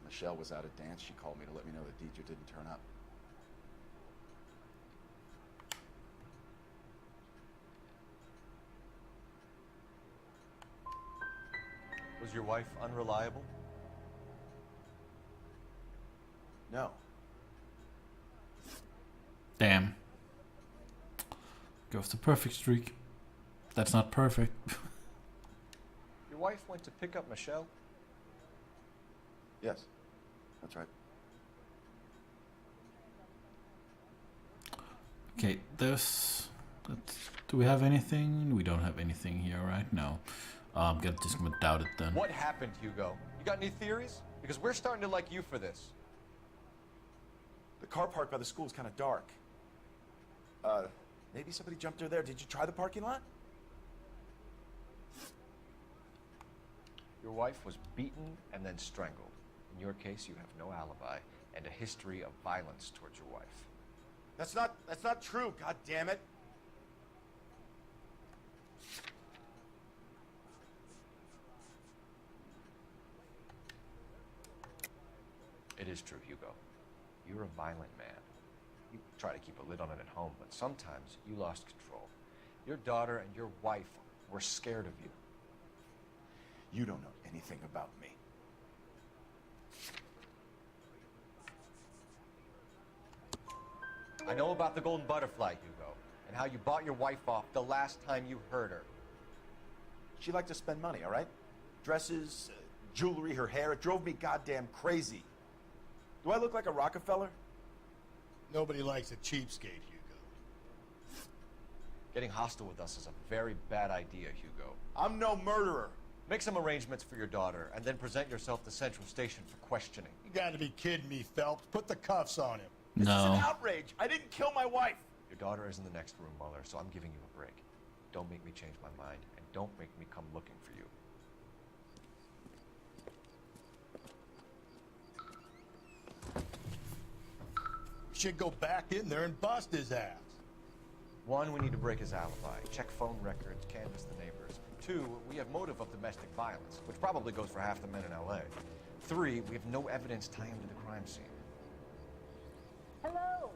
Michelle was out at dance. She called me to let me know that Deidre didn't turn up. Was your wife unreliable? No. Damn. Goes the perfect streak. That's not perfect. Your wife went to pick up Michelle? Yes, that's right. Okay, do we have anything? We don't have anything here, right? No. I'm just gonna doubt it then. What happened, Hugo? You got any theories? Because we're starting to like you for this. The car park by the school is kind of dark. Maybe somebody jumped her there. Did you try the parking lot? Your wife was beaten and then strangled. In your case, you have no alibi and a history of violence towards your wife. That's not true, god damn it. It is true, Hugo. You're a violent man. You try to keep a lid on it at home, but sometimes you lost control. Your daughter and your wife were scared of you. You don't know anything about me. I know about the Golden Butterfly, Hugo, and how you bought your wife off the last time you heard her. She liked to spend money, all right? Dresses, jewelry, her hair. It drove me goddamn crazy. Do I look like a Rockefeller? Nobody likes a cheapskate, Hugo. Getting hostile with us is a very bad idea, Hugo. I'm no murderer. Make some arrangements for your daughter, and then present yourself to Central Station for questioning. You gotta be kidding me, Phelps. Put the cuffs on him. This is No. an outrage. I didn't kill my wife. Your daughter is in the next room, Mueller, so I'm giving you a break. Don't make me change my mind, and don't make me come looking for you. We should go back in there and bust his ass. One, we need to break his alibi, check phone records, canvass the neighbors. Two, we have motive of domestic violence, which probably goes for half the men in LA. Three, we have no evidence tying him to the crime scene. Hello,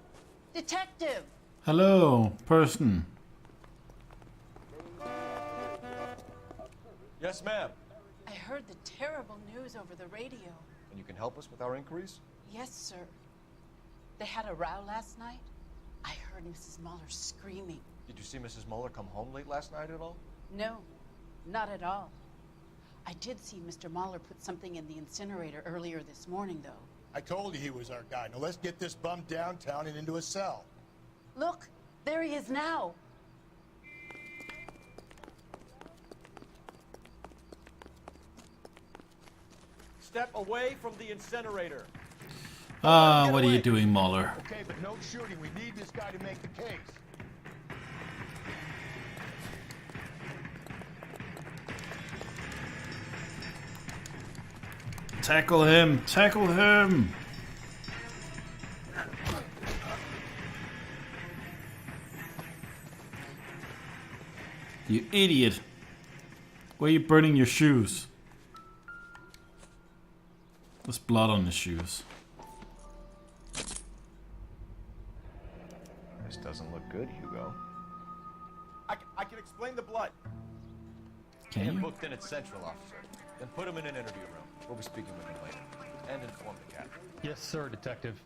detective. Hello, person. Yes, ma'am. I heard the terrible news over the radio. And you can help us with our inquiries? Yes, sir. They had a row last night. I heard Mrs. Mueller screaming. Did you see Mrs. Mueller come home late last night at all? No, not at all. I did see Mr. Mueller put something in the incinerator earlier this morning, though. I told you he was our guy. Now let's get this bum downtown and into a cell. Look, there he is now. Step away from the incinerator. What are you doing, Mueller? Okay, but no shooting. We need this guy to make the case. Tackle him! Tackle him! You idiot! Why are you burning your shoes? There's blood on his shoes. This doesn't look good, Hugo. I can explain the blood. Can Get you? booked in at Central, officer. Then put him in an interview room. We'll be speaking with him later. And inform the captain. Yes, sir, detective.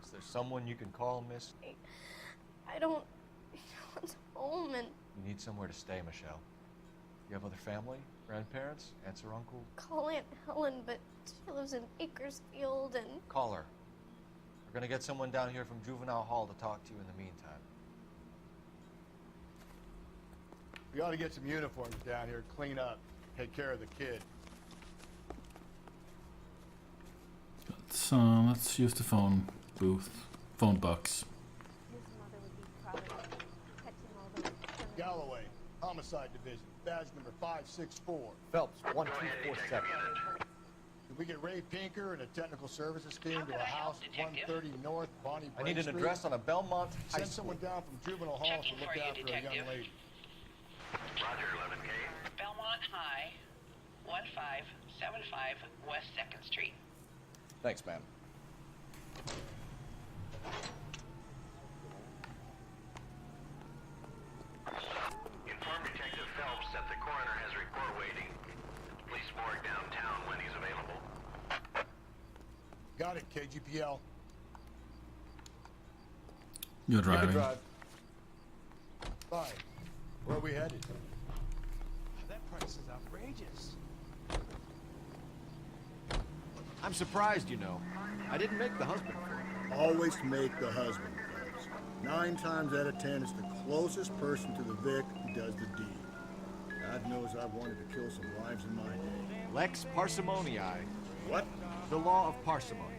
Is there someone you can call, miss? I don't want home and You need somewhere to stay, Michelle. You have other family? Grandparents? Aunts or uncle? call Aunt Helen, but she lives in Bakersfield and Call her. We're gonna get someone down here from Juvenile Hall to talk to you in the meantime. We ought to get some uniforms down here, clean up, take care of the kid. Let's use the phone booth. Phone box. his mother would be proud of him, catching all those criminals. Galloway, Homicide Division, badge number 564. Phelps, 1247. Did we get Ray Pinker and a technical services team to a house at 130 North Bonnie I Brae need an Street? address on a Belmont High Send School. someone down from Juvenile Hall to look after a young lady. Roger, 11K. Belmont High, 1575 West 2nd Street. Thanks, ma'am. Inform Detective Phelps that the coroner has a report waiting. Police morgue downtown when he's available. Got it, KGPL. You're You can driving. drive. Bye. Where are we headed? That price is outrageous. I'm surprised, you know. I didn't make the husband for it. Always make the husband, folks. 9 times out of 10, it's the closest person to the Vic who does the deed. God knows I've wanted to kill some wives in my day. Lex parsimoniae. What? The law of parsimony.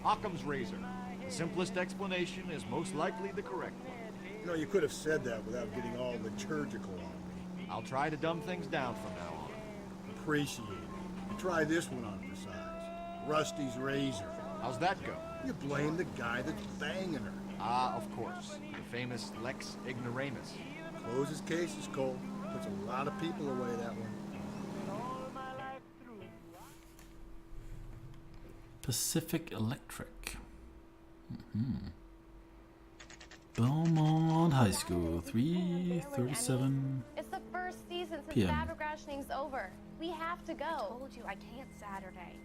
Occam's razor. The simplest explanation is most likely the correct one. You know, you could have said that without getting all liturgical on me. I'll try to dumb things down from now on. Appreciate it. Try this one on for size. Rusty's razor. How's that go? You blame the guy that's banging her. Ah, of course. The famous Lex ignoramus. Closes cases, Cole. Puts a lot of people away, that one. Pacific Electric. Belmont High School, 3:37 It's the first season since PM. Fabergrashing's over. We have to go. I told you I can't Saturday.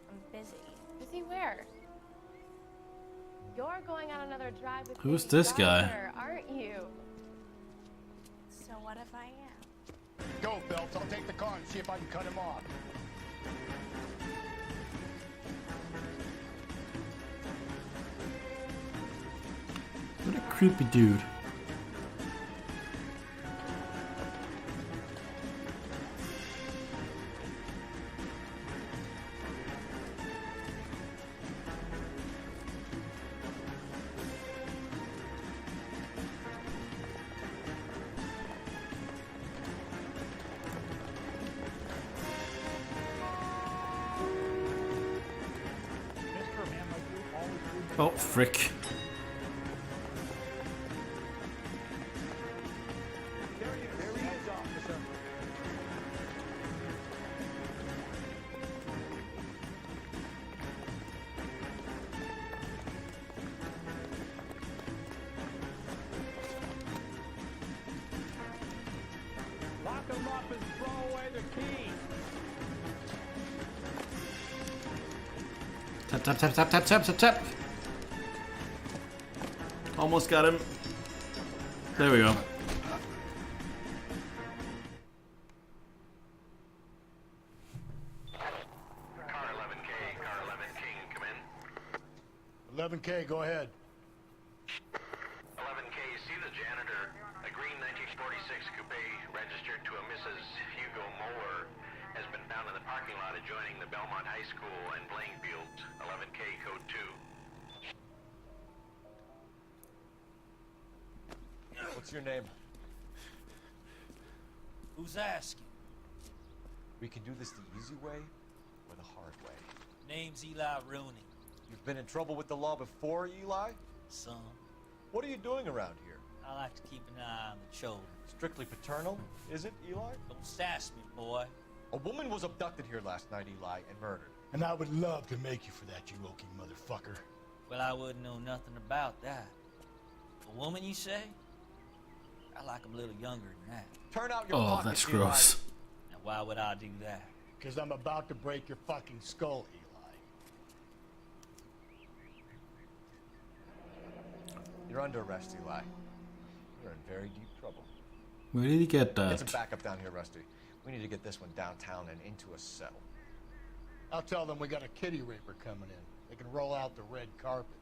I'm busy. Busy where? You're going on another drive with Who's Baby this guy? Doctor, aren't you? So what if I am? Go, Phelps. I'll take the car and see if I can cut him off. What a creepy dude. Oh, frick. Lock them up and throw away the key. Tap, tap, tap, tap, tap, tap, tap, tap. Almost got him. There we go. Car 11K, Car 11 King, come in. 11K, go ahead. 11K, see the janitor. A green 1946 coupe registered to a Mrs. Hugo Moeller has been found in the parking lot adjoining the Belmont High School and playing fields. 11K, code 2. What's your name? Who's asking? We can do this the easy way or the hard way. Name's Eli Rooney. You've been in trouble with the law before, Eli? Son, What are you doing around here? I like to keep an eye on the children. Strictly paternal, is it, Eli? Don't sass me, boy. A woman was abducted here last night, Eli, and murdered. And I would love to make you for that, you Okie motherfucker. Well, I wouldn't know nothing about that. A woman, you say? I like 'em a little younger than that. Turn out your Oh, pockets, that's Eli. gross. Now, why would I do that? Because I'm about to break your fucking skull, Eli. You're under arrest, Eli. You're in very deep trouble. Where did he get Get some that? backup down here, Rusty. We need to get this one downtown and into a cell. I'll tell them we got a kitty raper coming in. They can roll out the red carpet.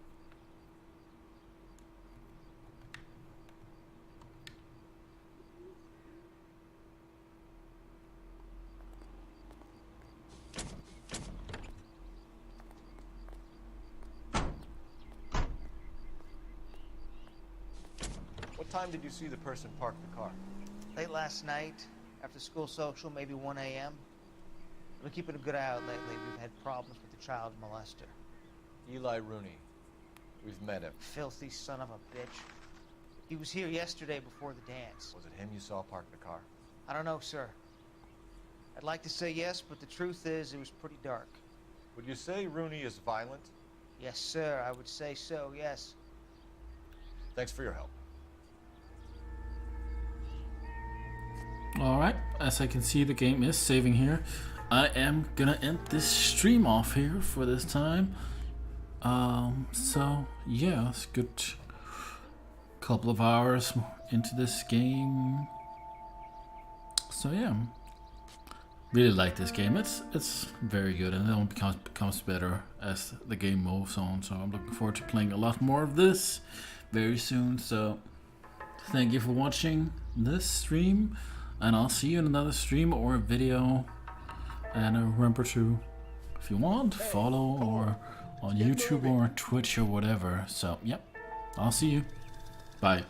What time did you see the person park the car? Late last night, after school social, maybe 1 a.m. I've been keeping a good eye out lately. We've had problems with the child molester. Eli Rooney. We've met him. Filthy son of a bitch. He was here yesterday before the dance. Was it him you saw park the car? I don't know, sir. I'd like to say yes, but the truth is it was pretty dark. Would you say Rooney is violent? Yes, sir, I would say so, yes. Thanks for your help. Alright, as I can see, the game is saving here. I am gonna end this stream off here for this time. So yeah, it's a good couple of hours into this game. So yeah, really like this game. It's very good, and it only becomes better as the game moves on. So I'm looking forward to playing a lot more of this very soon. So thank you for watching this stream, and I'll see you in another stream or a video. And remember to, if you want, follow or on YouTube or Twitch or whatever. So, yep, I'll see you. Bye.